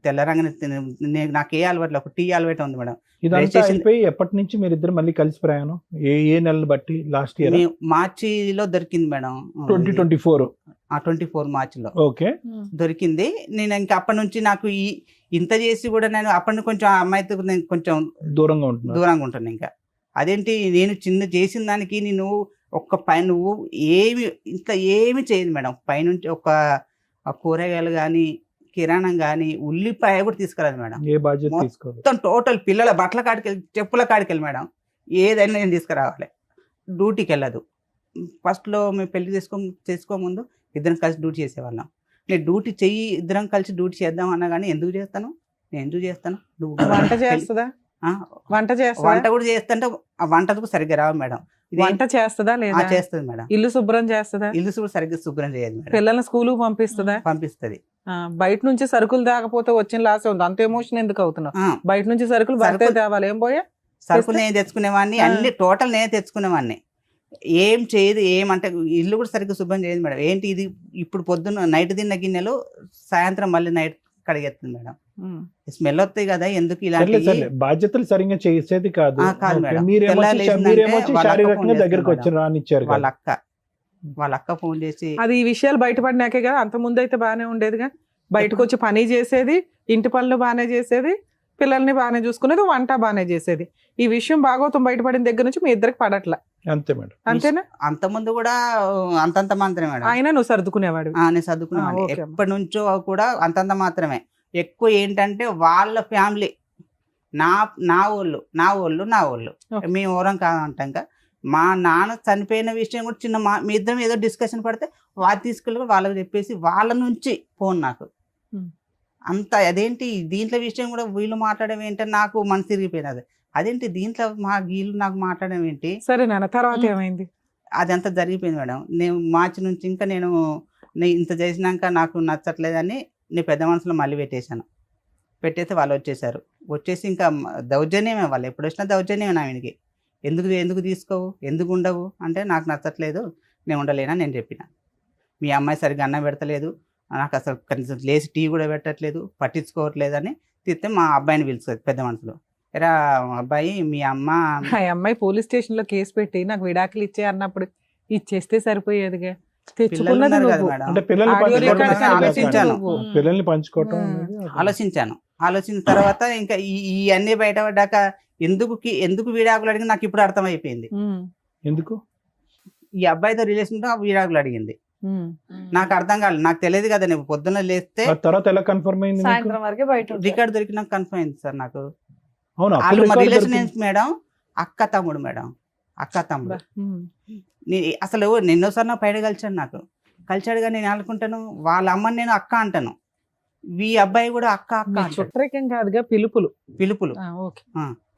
తెల్లరంగానే నాకు ఏ అలవాట్లు, ఒక టీ అలవాటు ఉంది మేడం. ఇదంతా registration- అయిపోయి ఎప్పటి నుంచి మీరు ఇద్దరు మళ్ళీ కలిసి ప్రయాణం? ఏ నెలను బట్టి? లాస్ట్ ఇయర్ మార్చిలో దొరికింది మేడం, 2024. 24 మార్చిలో ఓకే. దొరికింది. నేను ఇంకా అప్పటి నుంచి నాకు ఇంత చేసి కూడా నేను అప్పటి నుంచి కొంచెం ఆ అమ్మాయితో నేను కొంచెం దూరంగా ఉంటున్నారు. దూరంగా ఉంటాను. ఇంకా అదేంటి, నేను చిన్న చేసిన దానికి నేను నువ్వు ఇంత ఏమి చేయదు మేడం. పైనుంచి ఒక కూరగాయలు కానీ కిరాణం కానీ ఉల్లిపాయ కూడా తీసుకురాదు మేడం. ఏ బాధ్యత తీసుకోవాలి? మొత్తం టోటల్ పిల్లల బట్టల కాడికి వెళ్ళి చెప్పుల కాడికి వెళ్ళి మేడం ఏదైనా నేను తీసుకురావాలి. డ్యూటీకి వెళ్ళదు. ఫస్ట్లో మేము పెళ్లి చేసుకోముందు ఇద్దరం కలిసి డ్యూటీ చేసేవాళ్ళం. నేను డ్యూటీ చెయ్యి, ఇద్దరం కలిసి డ్యూటీ చేద్దాం అన్నా కానీ ఎందుకు చేస్తాను, నేను ఎందుకు చేస్తాను. వంట చేస్తుందా? వంట చేస్తా? వంట కూడా చేస్తుంటే ఆ వంటకు సరిగ్గా రావు మేడం. వంట చేస్తుందా లేదా? చేస్తుంది మేడం. ఇల్లు శుభ్రం చేస్తుందా? ఇల్లు కూడా సరిగ్గా శుభ్రం చేయదు మేడం. పిల్లల్ని స్కూల్ పంపిస్తుందా? పంపిస్తుంది. బయట నుంచి సరుకులు దాకపోతే వచ్చిన లాస్ ఉంది, అంత ఎమోషన్ ఎందుకు అవుతున్నావు? బయట నుంచి సరుకులు భర్తే తేవాలి, ఏం పోయా సరుకులు నేను తెచ్చుకునేవాడిని, అన్ని టోటల్ నేనే తెచ్చుకునేవాడిని. ఏం చేయదు, ఏమంటే ఇల్లు కూడా సరిగ్గా శుభ్రం చేయదు మేడం. ఏంటి ఇది, ఇప్పుడు పొద్దున్న నైట్ తిన్న గిన్నెలు సాయంత్రం మళ్ళీ నైట్ కడిగేస్తుంది మేడం. స్మెల్ వస్తాయి కదా, ఎందుకు ఇలాంటి బాధ్యతలు సరిగ్గా చేసేది కాదు. కాదు మేడం. మీరేమో వాళ్ళ శారీరకంగా దగ్గరకు వచ్చి రానిచ్చారు. వాళ్ళ అక్క ఫోన్ చేసి అది ఈ విషయాలు బయటపడినాకే కదా, అంత ముందు అయితే బాగానే ఉండేదిగా. బయటకు వచ్చి పని చేసేది, ఇంటి పనులు బాగానే చేసేది, పిల్లల్ని బాగానే చూసుకునేది, వంట బాగానే చేసేది. ఈ విషయం భాగవతం బయటపడిన దగ్గర నుంచి మీ ఇద్దరికి పడట్లా. అంతే మేడం. అంతేనా? అంత ముందు కూడా అంతంత మాత్రమే మేడం. అయినా నువ్వు సర్దుకునేవాడు? నేను చదువుకునేవాడిని ఓకే. ఎప్పటి నుంచో కూడా అంతంత మాత్రమే. ఎక్కువ ఏంటంటే వాళ్ళ ఫ్యామిలీ, నా వాళ్ళు ఓకే. మేము ఎవరం కాదంటాం. మా నాన్న చనిపోయిన విషయం కూడా చిన్న మీ ఇద్దరం ఏదో డిస్కషన్ పడితే వాళ్ళు తీసుకెళ్ళి వాళ్ళకి చెప్పేసి వాళ్ళ నుంచి ఫోన్ నాకు అంత. అదేంటి దీంట్లో విషయం కూడా వీళ్ళు మాట్లాడడం ఏంటంటే నాకు మనసు తిరిగిపోయినది. అదేంటి దీంట్లో వీళ్ళు నాకు మాట్లాడడం ఏంటి. సరే నాన్న, తర్వాత ఏమైంది? అదంతా జరిగిపోయింది మేడం. నేను మార్చి నుంచి ఇంకా నేను ఇంత చేసినాక నాకు నచ్చట్లేదని నేను పెద్ద మనసులో మళ్ళీ పెట్టేస్తే వాళ్ళు వచ్చేసారు. వచ్చేసి ఇంకా దౌర్జన్యమే, వాళ్ళు ఎప్పుడు వచ్చినా దౌర్జన్యమే నా వీనికి. ఎందుకు తీసుకోవు, ఎందుకు ఉండవు అంటే నాకు నచ్చట్లేదు, నేను ఉండలేనా నేను చెప్పిన. మీ అమ్మాయి సరిగ్గా అన్నం పెడతలేదు, నాకు అసలు కనీసం లేచి టీ కూడా పెట్టట్లేదు, పట్టించుకోవట్లేదని తిస్తే మా అబ్బాయిని పిలుస్తుంది పెద్ద మనసులో. ఎరా అబ్బాయి, మీ అమ్మాయి పోలీస్ స్టేషన్ లో కేసు పెట్టి నాకు విడాకులు ఇచ్చే అన్నప్పుడు ఇచ్చేస్తే సరిపోయేదిగా. తెచ్చుకున్నది నువ్వు. అంటే పిల్లల్ని పంచుకోవటం ఆలోచించిన తర్వాత ఇంకా ఈ అన్ని బయటపడ్డాక ఎందుకు విడాకులు అడిగింది నాకు ఇప్పుడు అర్థమైపోయింది. ఎందుకు ఈ అబ్బాయితో రిలేషన్ తో విడాకులు అడిగింది నాకు అర్థం కాలేదు. నాకు తెలియదు కదా, నేను పొద్దున్న లేస్తే తర్వాత ఎలా కన్ఫర్మ్ అయింది? సాయంత్రం వరకే బయట రికార్డ్ దొరికినాక కన్ఫర్మ్ అయింది సార్ నాకు. అవునా? వాళ్ళు మా రిలేషన్ మేడం, అక్క తమ్ముడు మేడం, అక్క తమ్ముడు. అసలు ఎన్నోసార్లు పైన కలిచాడుగా నేను అనుకుంటాను, వాళ్ళ అమ్మని నేను అక్క అంటాను, ఈ అబ్బాయి కూడా అక్క చుట్టరికం కాదుగా, పిలుపులు. ఓకే.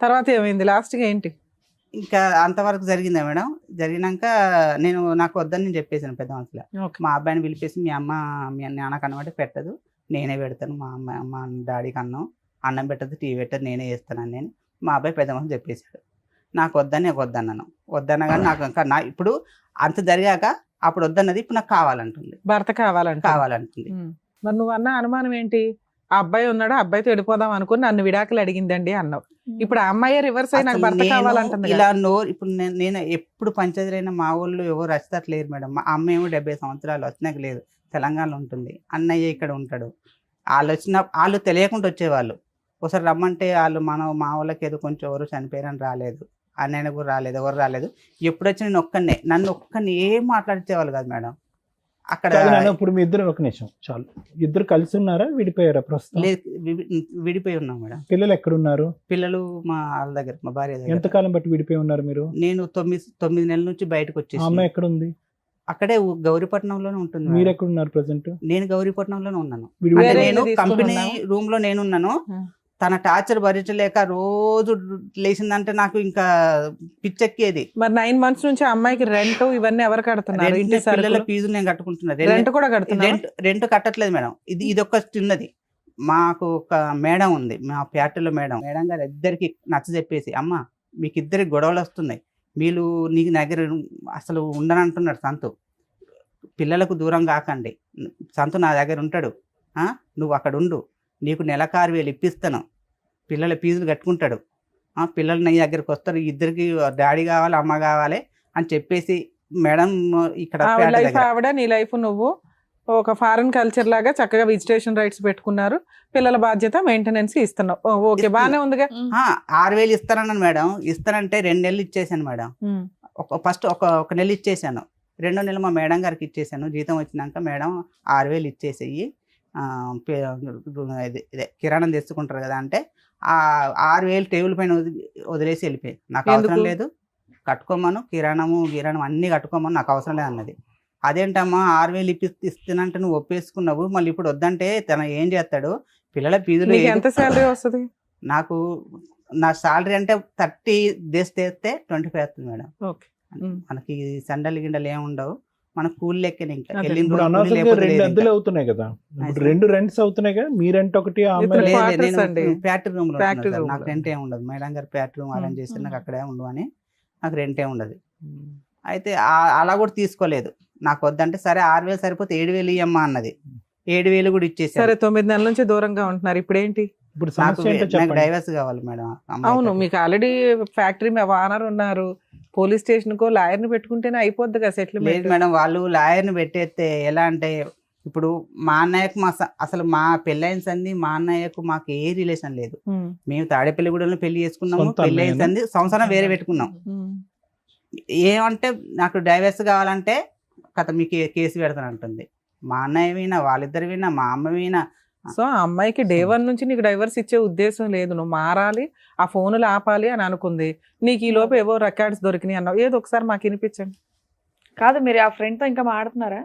తర్వాత ఏమైంది లాస్ట్ గా ఏంటి? ఇంకా అంతవరకు జరిగిందా మేడం. జరిగినాక నాకు వద్దని నేను చెప్పేసాను పెద్ద మనసులో. మా అబ్బాయిని పిలిపేసి మీ నాన్నకు అన్నమాట పెట్టదు, నేనే పెడతాను, మా డాడీకి అన్నం పెట్టదు, టీవీ పెట్టదు, నేనే చేస్తానని నేను మా అబ్బాయి పెద్ద మనసు చెప్పేశాడు. నాకు వద్దన్నాను. వద్దన్నా కానీ నాకు ఇంకా ఇప్పుడు అంత జరిగాక అప్పుడు వద్దన్నది ఇప్పుడు నాకు కావాలంటుంది. భర్త కావాలంటుంది. మరి నువ్వు అన్న అనుమానం ఏంటి? ఆ అబ్బాయి ఉన్నాడు, ఆ అబ్బాయితో వెళ్ళిపోదాం అనుకుని నన్ను విడాకులు అడిగిందండి అన్నావు. ఇప్పుడు ఆ అమ్మాయి రివర్స్ అయ్యి నాకు అసలు భర్త నేను కావాలంటుంది ఇలా కదా. ఇప్పుడు నేను ఎప్పుడు పంచాయతీలైన మా ఊళ్ళు ఎవరు వచ్చేటట్లేరు మేడం. మా అమ్మ ఏమో 70 సంవత్సరాలు వచ్చినాక లేదు, తెలంగాణలో ఉంటుంది. అన్నయ్య ఇక్కడ ఉంటాడు. వాళ్ళు తెలియకుండా వచ్చేవాళ్ళు. ఒకసారి రమ్మంటే వాళ్ళు మా వాళ్ళకి ఏదో కొంచెం ఎవరు చనిపోయారని రాలేదు, అన్నయ్య కూడా రాలేదు, ఎవరు రాలేదు. ఎప్పుడు వచ్చి నన్ను ఒక్కని ఏం మాట్లాడితేవాళ్ళు కాదు మేడం. అక్కడ కాదు నాన్న, ఇప్పుడు మీ ఇద్దరు ఒక నిమిషం చాలు. ఇద్దరు కలిసి ఉన్నారా, విడిపోయారా ప్రస్తుతం? లేదు, విడిపోయి ఉన్నాం మేడం. పిల్లలు ఎక్కడున్నారు? పిల్లలు మా వాళ్ళ దగ్గర, మా భార్య దగ్గర. ఎంతకాలం బట్టి విడిపోయి ఉన్నారు మీరు? నేను 9 నెలల నుంచి బయటకు ఆ వచ్చేసి అమ్మాయి ఎక్కడ ఉంది? అక్కడే గౌరీపట్నంలోనే ఉంటుంది మేడం. మీరు ఎక్కడున్నారు ప్రెసెంట్? నేను గౌరీపట్నంలోనే ఉన్నాను. విడిపోయి అంటే వేరే నేను ఇల్లు తీసుకుని కంపెనీ ఉన్నావా? రూమ్ లో నేనున్నాను. తన టార్చర్ భరించలేక రోజు లేచిందంటే నాకు ఇంకా పిచ్చెక్కేది. మరి 9 months నుంచి ఆ అమ్మాయికి రెంట్ ఇవన్నీ ఎవరు కడుతున్నారు? ఇంటి పిల్లల సరుకులు ఫీజులు నేను కట్టుకుంటున్నా. రెంట్ కూడా కడుతున్నారు. రెంట్ కట్టట్లేదు మేడం. ఇది ఒక చిన్నది. మాకు ఒక మేడం ఉంది, మా ఫ్యాక్టరీలో మేడం గారు ఇద్దరికి నచ్చ చెప్పేసి, అమ్మ మీకు ఇద్దరికి గొడవలు వస్తున్నాయి, మీరు నీకు దగ్గర అసలు ఉండనంటున్నాడు సంతు, పిల్లలకు దూరం కాకండి, సంతు నా దగ్గర ఉంటాడు, నువ్వు అక్కడ ఉండు, నీకు నెలకు 6,000 ఇప్పిస్తాను, పిల్లల ఫీజులు కట్టుకుంటాడు, పిల్లలు నీ దగ్గరికి వస్తారు, ఇద్దరికి డాడీ కావాలి అమ్మ కావాలి అని చెప్పేసి మేడం ఇక్కడ ఆవిడ లైఫ్ ఆవిడ, నీ లైఫ్ నువ్వు ఒక ఫారెన్ కల్చర్ లాగా చక్కగా విజిటేషన్ రైట్స్ పెట్టుకున్నారు. పిల్లల బాధ్యత మెయింటెనెన్స్ ఇస్తున్నావు. ఓకే, బానే ఉందిగా. 6,000 ఇస్తానన్నాను మేడం. ఇస్తానంటే 2 నెలలు ఇచ్చేసాను మేడం. ఫస్ట్ ఒక నెల ఇచ్చేసాను, 2వ నెల మా మేడం గారికి ఇచ్చేసాను. జీతం వచ్చినాక మేడం 6,000 ఇచ్చేసేయి, ఇదే కిరాణం తెచ్చుకుంటారు కదా అంటే, ఆ 6,000 టేబుల్ పైన వదిలేసి వెళ్ళిపోయి, నాకు అవసరం లేదు, కట్టుకోమను, కిరాణము అన్ని కట్టుకోమని, నాకు అవసరం లేదు అన్నది. అదేంటమ్మా 6,000 ఇస్తానంటే నువ్వు ఒప్పేసుకున్నావు, మళ్ళీ ఇప్పుడు వద్దంటే తన ఏం చేస్తాడు, పిల్లల ఫీజులు. ఎంత శాలరీ వస్తుంది? నాకు నా శాలరీ అంటే 30 డేస్ తెస్తే 25 వస్తుంది మేడం. మనకి సండలు గిండలు ఏమి ఉండవు, మన కూలి లెక్కనే. ఇంకా ఇప్పుడు అనవసరంగా 2 అద్దెలు అవుతున్నాయి కదా, ఇప్పుడు 2 రెంట్స్ అవుతున్నాయి కదా. మీ రెంట్ ఒకటి, ఫ్యాక్టరీ రూమ్ లో నాకు రెంట్ ఏమి ఉండదు. మేడం గారు ఫ్యాక్టరీ రూమ్ అరేంజ్ చేసి నాకు అక్కడే ఉండవు అని నాకు రెంట్ ఏమి ఉండదు. అయితే అలా కూడా తీసుకోలేదు, నాకు వద్దంటే సరే 6,000 సరిపోతే 7,000 ఇయ్యమ్మా అన్నది. 7,000 కూడా ఇచ్చేసి. సరే, 9 నెలల నుంచి దూరంగా ఉంటున్నారు. ఇప్పుడు ఏంటి? ఇప్పుడు నాకు డైవర్స్ కావాలి మేడం. అవును, మీకు ఆల్రెడీ ఫ్యాక్టరీ ఓనర్ ఉన్నారు, పోలీస్ స్టేషన్ కో లాయర్ ని పెట్టుకుంటేనే అయిపోద్ది కదా సెటిల్మెంట్. లేదు మేడం, వాళ్ళు లాయర్ ని పెట్టేస్తే ఎలా అంటే, ఇప్పుడు మా అన్నయ్యకు అసలు మా పెళ్ళైన సంది మా అన్నయ్యకు మాకు ఏ రిలేషన్ లేదు. మేము తాడేపల్లిగూడెంలో పెళ్లి చేసుకున్నాము, పెళ్లి అయిన సంది సంవత్సరం వేరే పెట్టుకున్నాం. ఏమంటే నాకు డైవర్స్ కావాలంటే కథ మీకు కేసు పెడతానంటుంది. మా అన్నయ్య వినా, వాళ్ళిద్దరు వినా, మా అమ్మ వినా. సో ఆ అమ్మాయికి డే 1 నుంచి నీకు డైవర్స్ ఇచ్చే ఉద్దేశం లేదు, నువ్వు మారాలి, ఆ ఫోన్లు ఆపాలి అని అనుకుంది. నీకు ఈ లోపు ఏవో రికార్డ్స్ దొరికినాయి అన్నావు, ఏదో ఒకసారి మాకు వినిపించండి. కాదు, మీరు ఆ ఫ్రెండ్ తో ఇంకా మాడుతున్నారా?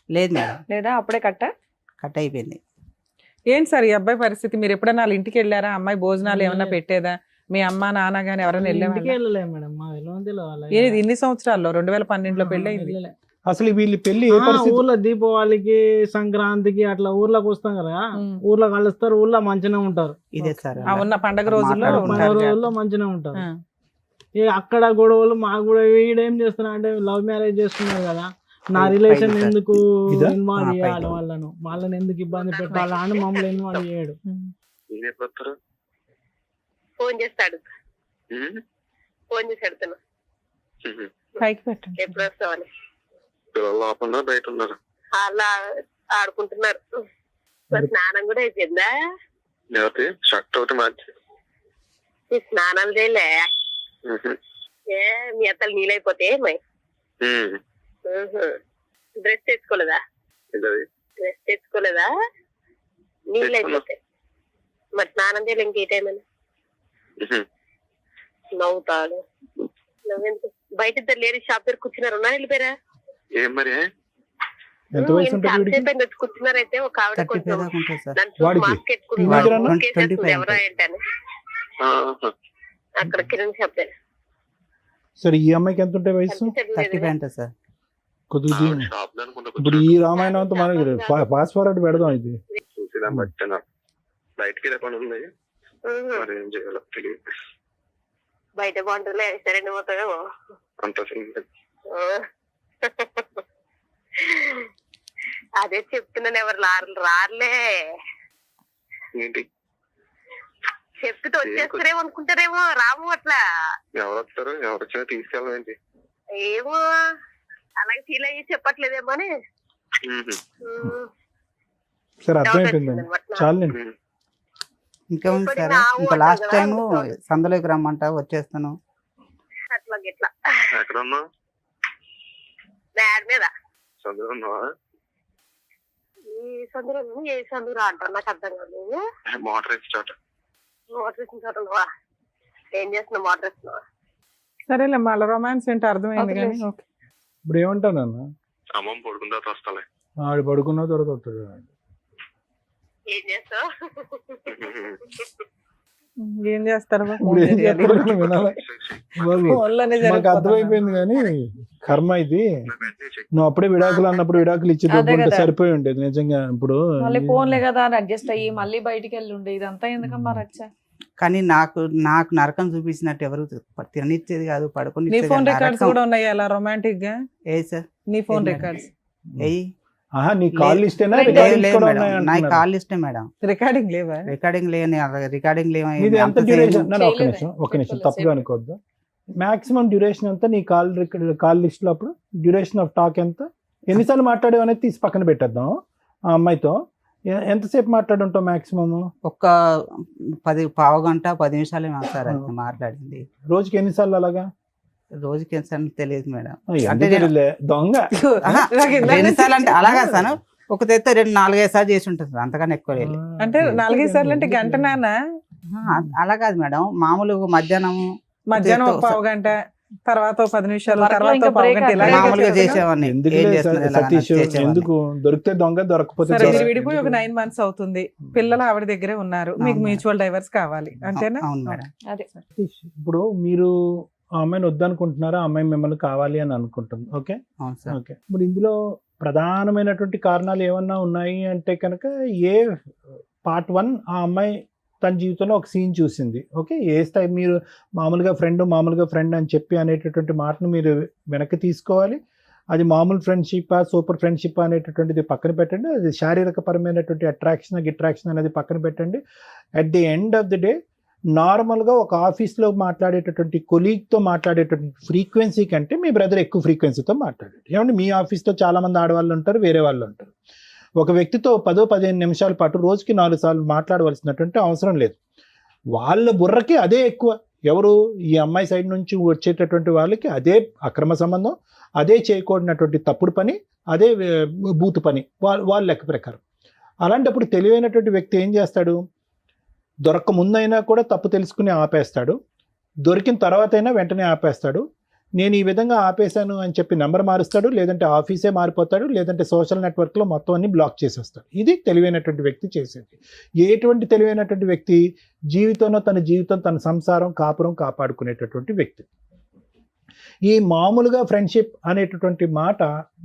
లేదు మేడం, లేదా అప్పుడే కట్ అయిపోయింది. ఏంటి సార్ ఈ అబ్బాయి పరిస్థితి? మీరు ఎప్పుడైనా వాళ్ళ ఇంటికి వెళ్ళారా? అమ్మాయి భోజనాలు ఏమన్నా పెట్టేదా? మీ అమ్మ నాన్న గానీ ఎవరైనా వెళ్ళేది? ఇన్ని సంవత్సరాల్లో 2012లో పెళ్లి అయింది. అసలు వీళ్ళు పెళ్లి ఊర్లో దీపావళికి, సంక్రాంతికి అట్లా ఊర్లోకి వస్తాం కదా, ఊర్లో కలుస్తారు, ఊర్లో మంచిగా ఉంటారు. ఇదే సార్ ఉన్న పండగ రోజుల్లో మంచిగా ఉంటారు. అక్కడ గొడవలు మాకు కూడా, వీడేం చేస్తున్నా అంటే లవ్ మ్యారేజ్ చేస్తున్నారు కదా, నా రిలేషన్ ఎందుకు ఇన్వాల్వ్ చేయాలి, వాళ్ళని ఎందుకు ఇబ్బంది పెట్టాలి అని మమ్మల్ని ఇన్వాల్వ్ చేయడు. ఫోన్ చేస్తాడు, ఫోన్ చేసి అడుగుతున్నా పైకి పెట్టండి. ఎప్పుడు వస్తావని. బయట ఉన్నారు, అలా ఆడుకుంటున్నారు. స్నానం కూడా అయిపోయిందా? షర్ట్ ఒకటి మార్చి స్నానాలు చేయలే? ఏ మీ అత్తలు నీళ్ళైపోతే డ్రెస్ తెచ్చుకోలేదా? డ్రెస్ తెచ్చుకోలేదా? నీళ్ళు అయిపోతే మరి స్నానం చేయలే ఇంకే టైం అని నవ్వుతాడు. నవ్వెందుకు? బయట ఇద్దరు లేడీస్ షాప్ దగ్గర కూర్చున్నారు, ఉన్నా వెళ్ళిపోయారా? ఏం మరి కూర్చున్నారైతే ఒక ఆవిడ కొంచెం మాస్క్ ఎట్టుకుంటుంది, ఎవరా ఏంటని అక్కడ కిరణ్ షాప్ దగ్గర. సరే, ఈ అమ్మాయికి ఎంత ఉంటాయి వయసు? 35 సార్. కొద్దిగా ఇప్పుడు ఈ రామాయణం అంతా మనకి ఫాస్ట్ ఫార్వర్డ్ పెడదాం. ఇది బయటకి పని ఉంది, ఏం చేయాలో తెలియదు. బయట బాగుంటుందిలే, సరే పోతావేమో. అంత అదే చెప్తున్నాను, ఎవరు రారులే. ఏంటి చెప్తే వచ్చేస్తారేమో అనుకుంటారేమో, రాము అట్లా. ఎవరు వస్తారు? ఎవరు వచ్చినా తీసుకెళ్ళమేంటి? ఏమో అలాగే ఫీల్ అయ్యి చెప్పట్లేదేమో అని. సరే అర్థమైపోయిందండి, చాలండి. ఇంకా ఉంది సార్, ఇంకా లాస్ట్ టైం సందులోకి రమ్మంట వచ్చేస్తాను. అట్లా గిట్లా ఎక్కడ ఉన్నావు? మ్యాడ్ మీద. చదువు ఉన్నావా? ఈ సందులో ఏ సందురా అంటారు నాకు అర్థం కాదు. మోటార్ వేసి చోట. మోటార్ వేసిన చోట ఉన్నావా? ఏం చేస్తున్నావు? మోటార్ వేస్తున్నావా? సరేలే, మళ్ళీ రొమాన్స్ ఏంటో అర్థమైంది కానీ ఓకే. ఇప్పుడు ఏమంటానన్నా, అమ్మమ్మ పడుకున్న తర్వాత వస్తాలే. ఆడు పడుకున్న తర్వాత వస్తాడు. ఏం చేస్తావు? ఏం చేస్తారు బాబు? ఇప్పుడు ఏం చేస్తారో వినాలి బాబు. మాకు అర్థమైపోయింది కానీ కర్మ ఇది. నువ్వు అప్పుడే విడాకులు అన్నప్పుడు విడాకులు ఇచ్చి అదే కదా. సరిపోయి ఉండేది నిజంగా. ఇప్పుడు మళ్ళీ ఫోన్లే కదా అని అడ్జస్ట్ అయ్యి మళ్ళీ బయటికి వెళ్ళి ఉండే ఇదంతా ఎందుకమ్మా రచ్చ? కానీ నాకు నరకం చూపించినట్టు ఎవరు తిననిచ్చేది కాదు, నీ పడుకుని ఫోన్ రికార్డ్స్ కూడా ఉన్నాయి అలా రొమాంటిక్ గా? ఏ సార్ నీ ఫోన్ ఏంటండి? రికార్డ్స్ ఏయ్ ఆహా, నీ కాల్ లిస్టేనా లేదు రికార్డింగ్స్ కూడా మేడం, ఉన్నాయి నా అంటున్నారు. కాల్ లిస్టే మేడం. రికార్డింగ్ లేవా? రికార్డింగ్ లేని రికార్డింగ్ ఇది ఎంత డ్యూరేషన్? ఒక్క చేయలేదే. నిమిషం పెట్టుకోలేదు, తప్పుగా అనుకోవద్దు. మాక్సిమం డ్యూరేషన్ ఎంత నీ కాల్ లిస్ట్ లో? అప్పుడు డ్యూరేషన్ ఆఫ్ టాక్ ఎంత? ఎన్నిసార్లు మాట్లాడేవి అనేది తీసి పక్కన పెట్టేద్దాం. ఆ అమ్మాయితో ఎంతసేపు మాట్లాడుంటావు మాక్సిమం? ఒక్క 10 నిమిషాలే సార్ అది మాట్లాడింది. రోజుకి ఎన్నిసార్లు అలాగా? రోజుకి ఎన్నిసార్లు తెలియదు మేడం. ఎందుకు అంటే నేను- తెలియలే? దొంగ. ఆహా, నాకు ఇందాక ఎన్నిసార్లు అంటే అలాగా సార్, ఒక తెత్తే 2-4-5 సార్లు చేసి ఉంటుంది సార్, అంతకన్నా ఎక్కువ లేదు. అంటే 4-5 సార్లు అంటే గంట నానా? అలా కాదు మేడం, మామూలుగా మధ్యాహ్నం ఒక పావు గంట, తర్వాత 10 నిమిషాలు, వర్క్లో తర్వాత ఇంకా పావు break గంట, ఇలాగే మామూలుగా చేసేవాళ్ళా? చేసేవాడిని. ఎందుకు ఏం లేదు చేస్తున్నారు ఇలా సతీష్? చేసేవాడిని. ఎందుకు దొరికితే దొంగ, దొరకపోతే సరే, మీరు దొంగ. విడిపోయి ఒక 9 months అవుతుంది, పిల్లలు ఆవిడ దగ్గరే ఉన్నారు, మీకు అవును. మ్యూచువల్ డైవర్స్ కావాలి అంతేనా? అవును మేడం. అదే సతీష్, ఇప్పుడు మీరు ఆ అమ్మాయిని వద్దనుకుంటున్నారా? ఆ అమ్మాయి మిమ్మల్ని కావాలి అని అనుకుంటుంది. ఓకే అవును సార్. ఓకే. ఇప్పుడు ఇందులో ప్రధానమైనటువంటి కారణాలు ఏమన్నా ఉన్నాయి అంటే కనుక, పార్ట్ 1 ఆ అమ్మాయి తన జీవితంలో ఒక సీన్ చూసింది. ఓకే, ఏ స్థాయి మీరు మామూలుగా ఫ్రెండ్ అని చెప్పి అనేటటువంటి మాటను మీరు వెనక్కి తీసుకోవాలి. అది మామూలు ఫ్రెండ్షిప్, సూపర్ ఫ్రెండ్షిప్ అనేటటువంటిది పక్కన పెట్టండి. అది శారీరకపరమైనటువంటి అట్రాక్షన్ అనేది పక్కన పెట్టండి. At the end of the day నార్మల్గా ఒక ఆఫీస్లో మాట్లాడేటటువంటి కొలీగ్తో మాట్లాడేటటువంటి ఫ్రీక్వెన్సీ కంటే మీ బ్రదర్ ఎక్కువ ఫ్రీక్వెన్సీతో మాట్లాడాడు. ఏమంటే మీ ఆఫీస్లో చాలామంది ఆడవాళ్ళు ఉంటారు, వేరే వాళ్ళు ఉంటారు. ఒక వ్యక్తితో 10-15 నిమిషాల పాటు రోజుకి 4 సార్లు మాట్లాడవలసినటువంటి అవసరం లేదు. వాళ్ళ బుర్రకి అదే ఎక్కువ. ఎవరు? ఈ అమ్మాయి సైడ్ నుంచి వచ్చేటటువంటి వాళ్ళకి అదే అక్రమ సంబంధం, అదే చేయకూడనటువంటి తప్పుడు పని, అదే బూతు పని వాళ్ళ లెక్క ప్రకారం. అలాంటప్పుడు తెలివైనటువంటి వ్యక్తి ఏం చేస్తాడు? దొరక్క ముందైనా కూడా తప్పు తెలుసుకుని ఆపేస్తాడు, దొరికిన తర్వాత అయినా వెంటనే ఆపేస్తాడు. నేను ఈ విధంగా ఆపేశాను అని చెప్పి నెంబర్ మారుస్తాడు, లేదంటే ఆఫీసే మారిపోతాడు, లేదంటే సోషల్ నెట్వర్క్లో మొత్తం అన్ని బ్లాక్ చేసేస్తాడు. ఇది తెలివైనటువంటి వ్యక్తి చేసేది. ఎటువంటి తెలివైనటువంటి వ్యక్తి? జీవితంలో తన సంసారం, కాపురం కాపాడుకునేటటువంటి వ్యక్తి. ఈ మామూలుగా ఫ్రెండ్షిప్ అనేటటువంటి మాట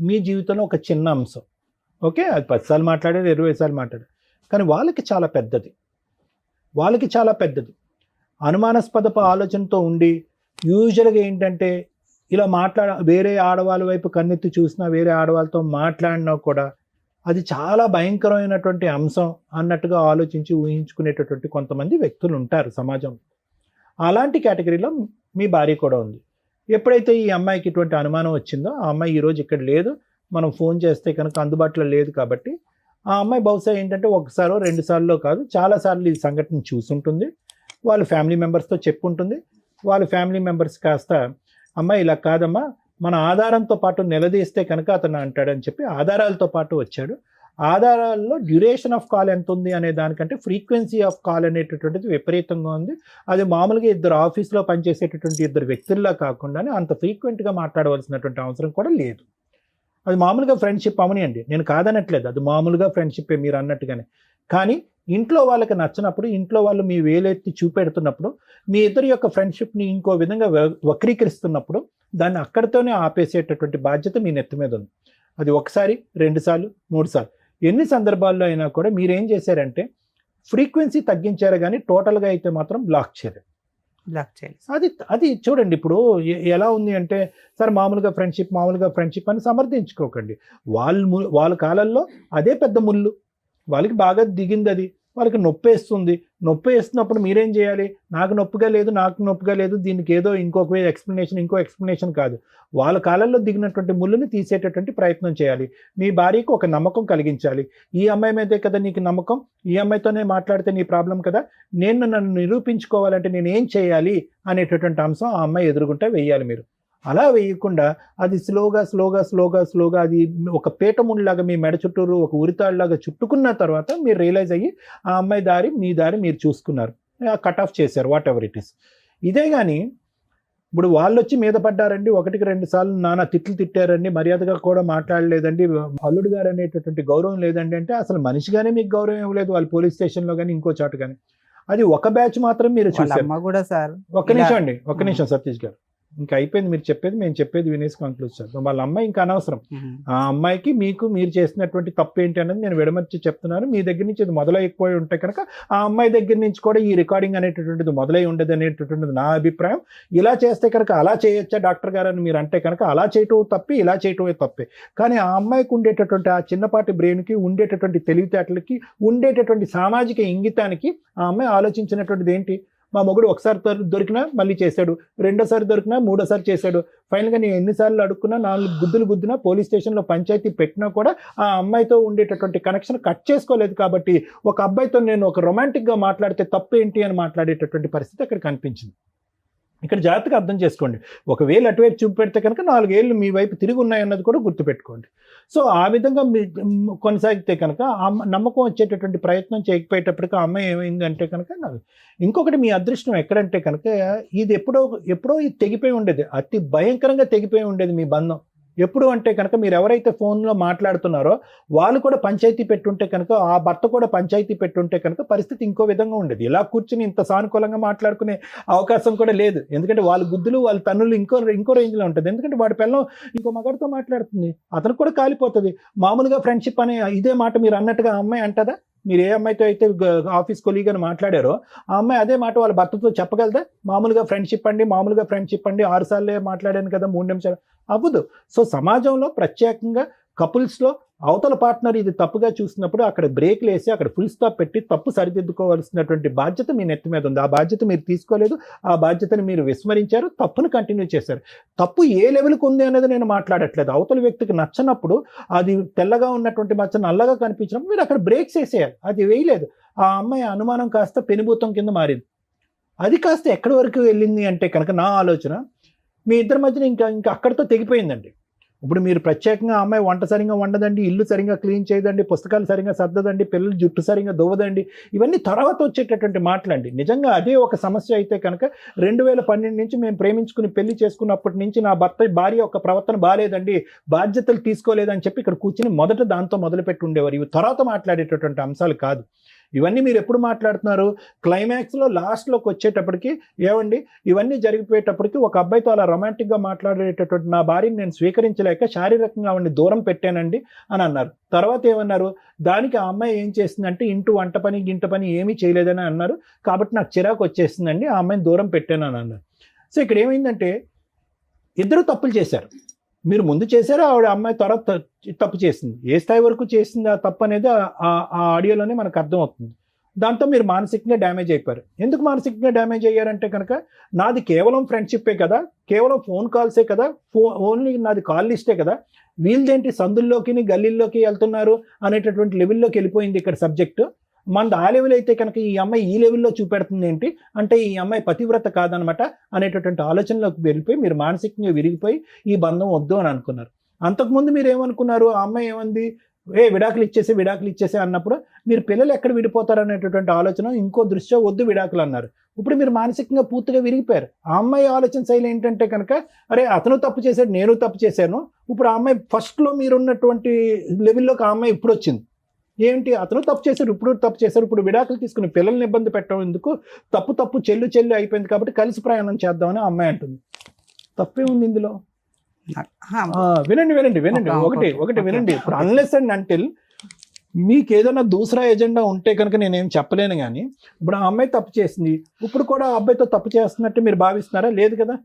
మీ జీవితంలో ఒక చిన్న అంశం. ఓకే, అది 10 సార్లు మాట్లాడారు, 20 సార్లు మాట్లాడారు, కానీ వాళ్ళకి చాలా పెద్దది. అనుమానాస్పద ఆలోచనతో ఉండి యూజువల్గా ఏంటంటే ఇలా వేరే ఆడవాళ్ళ వైపు కన్నెత్తి చూసినా, వేరే ఆడవాళ్ళతో మాట్లాడినా కూడా అది చాలా భయంకరమైనటువంటి అంశం అన్నట్టుగా ఆలోచించి ఊహించుకునేటటువంటి కొంతమంది వ్యక్తులు ఉంటారు సమాజం. అలాంటి కేటగిరీలో మీ భార్య కూడా ఉంది. ఎప్పుడైతే ఈ అమ్మాయికి ఇటువంటి అనుమానం వచ్చిందో, ఆ అమ్మాయి ఈరోజు ఇక్కడ లేదు, మనం ఫోన్ చేస్తే కనుక అందుబాటులో లేదు కాబట్టి ఆ అమ్మాయి బహుశా ఏంటంటే 1 సారో 2 సార్లో కాదు, చాలాసార్లు ఈ సంఘటన చూసుంటుంది. వాళ్ళ ఫ్యామిలీ మెంబర్స్తో చెప్పుంటుంది. వాళ్ళ ఫ్యామిలీ మెంబర్స్ కాస్త అమ్మాయి ఇలా కాదమ్మా, మన ఆధారంతో పాటు నిలదీస్తే కనుక అతను అంటాడని చెప్పి ఆధారాలతో పాటు వచ్చాడు. ఆధారాల్లో డ్యూరేషన్ ఆఫ్ కాల్ ఎంత ఉంది అనే దానికంటే ఫ్రీక్వెన్సీ ఆఫ్ కాల్ అనేటటువంటిది విపరీతంగా ఉంది. అది మామూలుగా ఇద్దరు ఆఫీస్లో పనిచేసేటటువంటి 2 వ్యక్తుల్లా కాకుండా అంత ఫ్రీక్వెంట్గా మాట్లాడవలసినటువంటి అవసరం కూడా లేదు. అది మామూలుగా ఫ్రెండ్షిప్ అవనియండి, నేను కాదనట్లేదు, అది మామూలుగా ఫ్రెండ్షిప్పే మీరు అన్నట్టుగానే. కానీ ఇంట్లో వాళ్ళకి నచ్చినప్పుడు, ఇంట్లో వాళ్ళు మీ వేలెత్తి చూపెడుతున్నప్పుడు, మీ ఇద్దరి యొక్క ఫ్రెండ్షిప్ని ఇంకో విధంగా వక్రీకరిస్తున్నప్పుడు దాన్ని అక్కడితోనే ఆపేసేటటువంటి బాధ్యత మీ నెత్తి మీద ఉంది. అది 1 సారి, 2 సార్లు, 3 సార్లు, ఎన్ని సందర్భాల్లో అయినా కూడా మీరేం చేశారంటే ఫ్రీక్వెన్సీ తగ్గించారు, కానీ టోటల్గా అయితే మాత్రం బ్లాక్ చేయరు. బ్లాక్ చేయాలి. అది అది చూడండి ఇప్పుడు ఎలా ఉంది అంటే సార్ మామూలుగా ఫ్రెండ్షిప్ అని సమర్థించుకోకండి. వాళ్ళ కాలంలో అదే పెద్ద ముళ్ళు, వాళ్ళకి బాగా దిగింది, అది వాళ్ళకి నొప్పి వేస్తున్నప్పుడు మీరేం చేయాలి? నాకు నొప్పిగా లేదు దీనికి ఏదో ఇంకో ఎక్స్ప్లెనేషన్ కాదు. వాళ్ళ కాలంలో దిగినటువంటి ముళ్ళుని తీసేటటువంటి ప్రయత్నం చేయాలి. మీ భార్యకు ఒక నమ్మకం కలిగించాలి. ఈ అమ్మాయి మీదే కదా నీకు నమ్మకం, ఈ అమ్మాయితోనే మాట్లాడితే నీ ప్రాబ్లం కదా, నన్ను నిరూపించుకోవాలంటే నేను ఏం చేయాలి అనేటటువంటి అంశం ఆ అమ్మాయి ఎదురుగుంటే వెయ్యాలి. మీరు అలా వేయకుండా అది స్లోగా అది ఒక పీటముడిలాగా మీ మెడ చుట్టూరు ఒక ఉరితాడులాగా చుట్టుకున్న తర్వాత మీరు రియలైజ్ అయ్యి ఆ అమ్మాయి దారి మీ దారి మీరు చూసుకున్నారు, కట్ ఆఫ్ చేశారు, వాట్ ఎవర్ ఇట్ ఈస్. ఇదే కానీ ఇప్పుడు వాళ్ళు వచ్చి మీద పడ్డారండి, 1-2 సార్లు నానా తిట్లు తిట్టారండి, మర్యాదగా కూడా మాట్లాడలేదండి, అల్లుడు గారు అనేటటువంటి గౌరవం లేదండి అంటే అసలు మనిషిగానే మీకు గౌరవం ఇవ్వలేదు వాళ్ళు పోలీస్ స్టేషన్లో కానీ ఇంకో చోట కానీ. అది ఒక బ్యాచ్ మాత్రం మీరు వాళ్ళ చూసారు. అమ్మ కూడా సార్ ఒక్క నిమిషం సతీష్ గారు, ఇంకా అయిపోయింది మీరు చెప్పేది, మేము చెప్పేది వినేసి కంక్లూడ్ చేద్దాం. వాళ్ళ అమ్మాయి ఇంకా అనవసరం. ఆ అమ్మాయికి మీరు చేసినటువంటి తప్పు ఏంటి అనేది నేను విడమర్చి చెప్తున్నాను. మీ దగ్గర నుంచి ఇది మొదలైపోయి ఉంటే కనుక ఆ అమ్మాయి దగ్గర నుంచి కూడా ఈ రికార్డింగ్ అనేటటువంటిది మొదలై ఉండదు అనేటటువంటిది నా అభిప్రాయం. ఇలా చేస్తే కనుక అలా చేయొచ్చా డాక్టర్ గారు అని మీరు అంటే కనుక అలా చేయటం తప్పి, ఇలా చేయటమే తప్పే. కానీ ఆ అమ్మాయికి ఉండేటటువంటి ఆ చిన్నపాటి బ్రెయిన్కి, ఉండేటటువంటి తెలివితేటలకి, ఉండేటటువంటి సామాజిక ఇంగితానికి ఆ అమ్మాయి ఆలోచించినటువంటిది ఏంటి? మా మొగుడు ఒకసారి దొరికినా మళ్ళీ చేశాడు, రెండోసారి దొరికినా మూడోసారి చేశాడు, ఫైనల్గా నేను ఎన్నిసార్లు అడుక్కున్నా 4 గుద్దులు గుద్దినా పోలీస్ స్టేషన్లో పంచాయతీ పెట్టినా కూడా ఆ అమ్మాయితో ఉండేటటువంటి కనెక్షన్ కట్ చేసుకోలేదు. కాబట్టి ఒక అబ్బాయితో నేను ఒక రొమాంటిక్గా మాట్లాడితే తప్పు ఏంటి అని మాట్లాడేటటువంటి పరిస్థితి అక్కడ కనిపించింది. ఇక్కడ జాగ్రత్తగా అర్థం చేసుకోండి. ఒకవేళ అటువైపు చూపెడితే కనుక 4 ఏళ్ళు మీ వైపు తిరిగి ఉన్నాయన్నది కూడా గుర్తుపెట్టుకోండి. సో ఆ విధంగా మీ కొనసాగితే కనుక నమ్మకం వచ్చేటటువంటి ప్రయత్నం చేయకపోయేటప్పటికీ ఆ అమ్మాయి ఏమైందంటే కనుక ఇంకొకటి మీ అదృష్టం ఎక్కడంటే కనుక ఇది ఎప్పుడో ఇది తెగిపోయి ఉండేది, అతి భయంకరంగా తెగిపోయి ఉండేది మీ బంధం. ఎప్పుడు అంటే కనుక మీరు ఎవరైతే ఫోన్లో మాట్లాడుతున్నారో వాళ్ళు కూడా పంచాయతీ పెట్టుంటే కనుక, ఆ భర్త కూడా పంచాయతీ పెట్టుంటే కనుక పరిస్థితి ఇంకో విధంగా ఉండేది. ఇలా కూర్చుని ఇంత సానుకూలంగా మాట్లాడుకునే అవకాశం కూడా లేదు. ఎందుకంటే వాళ్ళ గుద్దులు వాళ్ళ తన్నులు ఇంకో రేంజ్లో ఉంటుంది. ఎందుకంటే వాడి పిల్లం ఇంకో మగాడితో మాట్లాడుతుంది, అతను కూడా కాలిపోతుంది. మామూలుగా ఫ్రెండ్షిప్ అనే ఇదే మాట మీరు అన్నట్టుగా ఆ అమ్మాయి అంటదా? మీరు ఏ అమ్మాయితో అయితే ఆఫీస్ కొలీగ్ అని మాట్లాడారో ఆ అమ్మాయి అదే మాట వాళ్ళ భర్తతో చెప్పగలదా? మామూలుగా ఫ్రెండ్షిప్ అండి 6 సార్లే మాట్లాడాను కదా 3 నిమిషాలు అవ్వదు. సో సమాజంలో ప్రత్యేకంగా కపుల్స్లో అవతల పార్ట్నర్ ఇది తప్పుగా చూసినప్పుడు అక్కడ బ్రేక్లు వేసి అక్కడ ఫుల్ స్టాప్ పెట్టి తప్పు సరిదిద్దుకోవాల్సినటువంటి బాధ్యత మీ నెత్తి మీద ఉంది. ఆ బాధ్యత మీరు తీసుకోలేదు, ఆ బాధ్యతని మీరు విస్మరించారు, తప్పును కంటిన్యూ చేశారు. తప్పు ఏ లెవెల్కి ఉంది అనేది నేను మాట్లాడట్లేదు. అవతల వ్యక్తికి నచ్చనప్పుడు అది తెల్లగా ఉన్నటువంటి మచ్చ నల్లగా కనిపించినప్పుడు మీరు అక్కడ బ్రేక్స్ వేసేయాలి. అది వేయలేదు. ఆ అమ్మాయి అనుమానం కాస్త పెనుభూతం కింద మారింది. అది కాస్త ఎక్కడి వరకు వెళ్ళింది అంటే కనుక నా ఆలోచన మీ ఇద్దరి మధ్యన ఇంకా అక్కడితో తెగిపోయిందండి. ఇప్పుడు మీరు ప్రత్యేకంగా అమ్మాయి వంట సరిగా వండదండి, ఇల్లు సరిగా క్లీన్ చేయదండి, పుస్తకాలు సరిగా సర్దదండి, పిల్లలు జుట్టు సరిగా దువ్వదండి, ఇవన్నీ తర్వాత వచ్చేటటువంటి మాటలండి. నిజంగా అదే ఒక సమస్య అయితే కనుక 2012 నుంచి మేము ప్రేమించుకుని పెళ్లి చేసుకున్నప్పటి నుంచి నా భార్య యొక్క ప్రవర్తన బాగాలేదండి, బాధ్యతలు తీసుకోలేదని చెప్పి ఇక్కడ కూర్చుని మొదట దాంతో మొదలుపెట్టి ఉండేవారు. ఇవి తర్వాత మాట్లాడేటటువంటి అంశాలు కాదు. ఇవన్నీ మీరు ఎప్పుడు మాట్లాడుతున్నారు? క్లైమాక్స్లో లాస్ట్లోకి వచ్చేటప్పటికి ఏమండి ఇవన్నీ జరిగిపోయేటప్పటికి ఒక అబ్బాయితో అలా రొమాంటిక్గా మాట్లాడేటటువంటి నా భార్యని నేను స్వీకరించలేక శారీరకంగా ఆవిడని దూరం పెట్టానండి అని అన్నారు. తర్వాత ఏమన్నారు? దానికి ఆ అమ్మాయి ఏం చేసిందంటే వంట పని గింట పని ఏమీ చేయలేదని అన్నారు, కాబట్టి నాకు చిరాకు వచ్చేసిందండి, ఆ అమ్మాయిని దూరం పెట్టాను అని అన్నారు. సో ఇక్కడ ఏమైందంటే ఇద్దరు తప్పులు చేశారు. మీరు ముందు చేశారు, ఆవిడ అమ్మాయి తర్వాత తప్పు చేసింది. ఏ స్థాయి వరకు చేసింది ఆ తప్పు అనేది ఆ ఆడియోలోనే మనకు అర్థమవుతుంది. దాంతో మీరు మానసికంగా డ్యామేజ్ అయిపోయారు. ఎందుకు మానసికంగా డ్యామేజ్ అయ్యారంటే కనుక నాది కేవలం ఫ్రెండ్షిప్పే కదా, కేవలం ఫోన్ కాల్సే కదా, ఓన్లీ నాది కాల్ లిస్టే కదా, వీళ్ళదేంటి సందుల్లోకి గల్లీల్లోకి వెళ్తున్నారు అనేటటువంటి లెవెల్లోకి వెళ్ళిపోయింది ఇక్కడ సబ్జెక్టు. మనది ఆ లెవెల్ అయితే కనుక ఈ అమ్మాయి ఈ లెవెల్లో చూపెడుతుంది ఏంటి అంటే ఈ అమ్మాయి పతివ్రత కాదనమాట అనేటటువంటి ఆలోచనలోకి వెళ్ళిపోయి మీరు మానసికంగా విరిగిపోయి ఈ బంధం వద్దు అని అనుకున్నారు. అంతకుముందు మీరు ఏమనుకున్నారు? ఆ అమ్మాయి ఏమంది? విడాకులు ఇచ్చేసే అన్నప్పుడు మీరు పిల్లలు ఎక్కడ విడిపోతారు అనేటటువంటి ఆలోచన ఇంకో దృష్ట్యా వద్దు విడాకులు అన్నారు. ఇప్పుడు మీరు మానసికంగా పూర్తిగా విరిగిపోయారు. ఆ అమ్మాయి ఆలోచన శైలి ఏంటంటే కనుక అరే అతను తప్పు చేశాడు, నేను తప్పు చేశాను. ఇప్పుడు ఆ అమ్మాయి ఫస్ట్లో మీరున్నటువంటి లెవెల్లోకి ఆ అమ్మాయి ఇప్పుడు వచ్చింది. ఏంటి అతను తప్పు చేశారు, ఇప్పుడు విడాకులు తీసుకుని పిల్లల్ని ఇబ్బంది పెట్టడం ఎందుకు, తప్పు చెల్లు అయిపోయింది కాబట్టి కలిసి ప్రయాణం చేద్దామని అమ్మాయి అంటుంది. తప్పే ఉంది ఇందులో? వినండి ఒకటి వినండి. ఇప్పుడు అన్లెస్ అండ్ అంటిల్ మీకు ఏదైనా దూసరా ఎజెండా ఉంటే కనుక నేనేం చెప్పలేను, కానీ ఇప్పుడు ఆ అమ్మాయి తప్పు చేసింది, ఇప్పుడు కూడా ఆ అబ్బాయితో తప్పు చేస్తున్నట్టు మీరు భావిస్తున్నారా? లేదు కదా,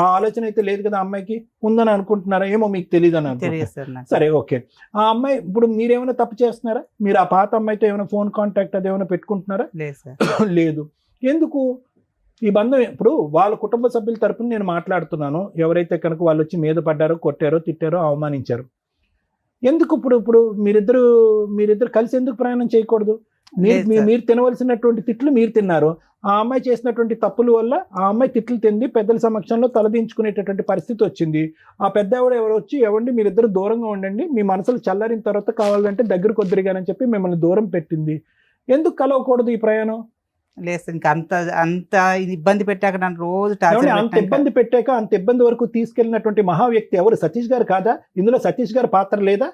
ఆ ఆలోచన అయితే లేదు కదా, అమ్మాయికి ఉందని అనుకుంటున్నారా? ఏమో మీకు తెలియదు అని తెలియదు అనుకుంటున్నారా? సార్ నాకు. సరే ఓకే, ఆ అమ్మాయి ఇప్పుడు మీరేమైనా తప్పు చేస్తున్నారా? మీరు ఆ పాత అమ్మాయితో ఏమైనా ఫోన్ కాంటాక్ట్ అది ఏమైనా పెట్టుకుంటున్నారా? లేదు సార్. లేదు. ఎందుకు ఈ బంధం? ఇప్పుడు వాళ్ళ కుటుంబ సభ్యుల తరపున నేను మాట్లాడుతున్నాను. ఎవరైతే కనుక వాళ్ళు వచ్చి మీద పడ్డారో, కొట్టారో, తిట్టారో, అవమానించారు, ఎందుకు ఇప్పుడు మీరిద్దరు కలిసి ఎందుకు ప్రయాణం చేయకూడదు? లేదు సార్. మీరు తినవలసినటువంటి తిట్లు మీరు తిన్నారు. ఆ అమ్మాయి చేసినటువంటి తప్పుల వల్ల ఆ అమ్మాయి తిట్లు తింది, పెద్దల సమక్షంలో తలదించుకునేటటువంటి పరిస్థితి వచ్చింది. ఆ పెద్ద ఎవరు వచ్చి, ఎవండి మీరిద్దరు దూరంగా ఉండండి, మీ మనసులు చల్లారిన తర్వాత కావాలంటే దగ్గరకు వద్దురుగానని చెప్పి మిమ్మల్ని దూరం పెట్టింది. ఎందుకు కలవకూడదు ఈ ప్రయాణం? లేదు సార్, ఇంకా అంత ఇబ్బంది పెట్టాక నన్ను రోజు ఏమండి, టార్చర్ అంత పెట్టాక ఇబ్బంది పెట్టాక అంత ఇబ్బంది వరకు తీసుకెళ్ళినటువంటి మహా వ్యక్తి ఎవరు? సతీష్ గారు కాదా? ఇందులో సతీష్ గారి పాత్ర లేదా?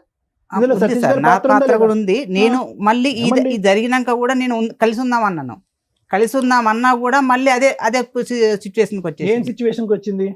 ఇందులో ఉంది సతీష్ సార్, గారి నా పాత్ర ఉందా పాత్ర లేదా? కూడా ఉంది. నేను మళ్ళీ ఏమండి? ఇది జరిగినాక కూడా నేను కలిసి ఉందాం అన్నాను. కలిసి ఉందాం అన్నా కూడా మళ్ళీ అదే సిచ్యువేషన్కి ఏం వచ్చేసి సిచ్యువేషన్ కి వచ్చింది?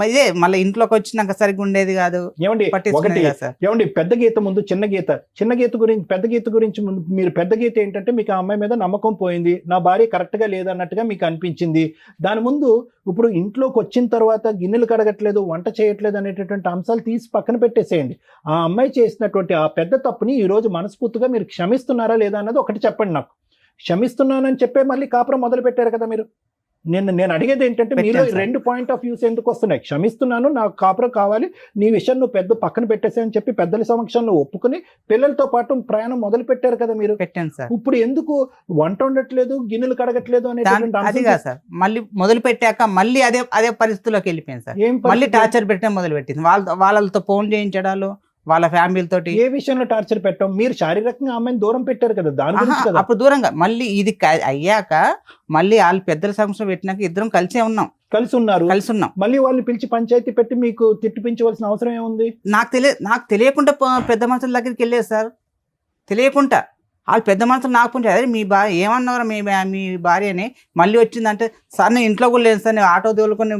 ఇదే మళ్ళీ ఇంట్లోకి వచ్చినాక సరిగ్గా ఉండేది కాదు, ఏమండి ఒకటి, పట్టించుకునేది కాదు సార్. ఏమండి పెద్ద గీత ముందు చిన్న గీత, చిన్న గీత గురించి పెద్ద గీత గురించి ముందు మీరు పెద్ద గీత ఏంటంటే మీకు ఆ అమ్మాయి మీద నమ్మకం పోయింది, నా భార్య కరెక్ట్ గా లేదన్నట్టుగా మీకు అనిపించింది. దాని ముందు ఇప్పుడు ఇంట్లోకి వచ్చిన తర్వాత గిన్నెలు కడగట్లేదు, వంట చేయట్లేదు అనేటటువంటి అంశాలు తీసి పక్కన పెట్టేసేయండి. ఆ అమ్మాయి చేసినటువంటి ఆ పెద్ద తప్పుని ఈ రోజు మనస్ఫూర్తిగా మీరు క్షమిస్తున్నారా లేదా అన్నది ఒకటి చెప్పండి నాకు. క్షమిస్తున్నానని చెప్పే మళ్ళీ కాపురం మొదలు పెట్టారు కదా మీరు. నేను అడిగేది ఏంటంటే మీరు పెట్టాను సార్. రెండు పాయింట్ ఆఫ్ వ్యూస్ ఎందుకు వస్తున్నాయి? క్షమిస్తున్నాను, నాకు కాపురం కావాలి, నీ విషయం నువ్వు పెద్ద పక్కన పెట్టేసాయని చెప్పి పెద్దల సమక్షంలో ఒప్పుకుని పిల్లలతో పాటు ప్రయాణం మొదలు పెట్టారు కదా మీరు. పెట్టాను సార్. ఇప్పుడు ఎందుకు వంట ఉండట్లేదు, గిన్నెలు కడగట్లేదు అనేటువంటి అది కాదు సార్, మళ్ళీ మొదలు పెట్టాక మళ్ళీ అదే పరిస్థితిలోకి వెళ్ళిపోయింది సార్. ఏం మళ్ళీ పరిస్థితి? టార్చర్ పెట్టడం మొదలు పెట్టింది. వాళ్ళతో ఫోన్ చేయించడాలు, వాళ్ళ ఫ్యామిలీలతోటి. ఏ విషయంలో టార్చర్ పెట్టాం? మీరు శారీరకంగా అమ్మాయిని దూరం పెట్టారు కదా, దాని గురించి కదా. అప్పుడు దూరంగా మళ్ళీ ఇది అయ్యాక మళ్ళీ వాళ్ళు పెద్దల సమస్య పెట్టినాక ఇద్దరం కలిసే ఉన్నాం, కలిసి ఉన్నారు, కలిసి ఉన్నాం. మళ్ళీ వాళ్ళని పిలిచి పంచాయతీ పెట్టి మీకు తిట్టిపించవలసిన అవసరం ఏముంది? నాకు తెలియకుండా పెద్ద మనుషుల దగ్గరికి వెళ్ళేది సార్. తెలియకుండా వాళ్ళు పెద్ద మనుషులు నాకు పుంచారు, అదే మీ భార్య ఏమన్నారు, మీ భార్యని మళ్ళీ వచ్చిందంటే సార్ నేను ఇంట్లో కూడా లేదు సార్, నేను ఆటో తోలుకొని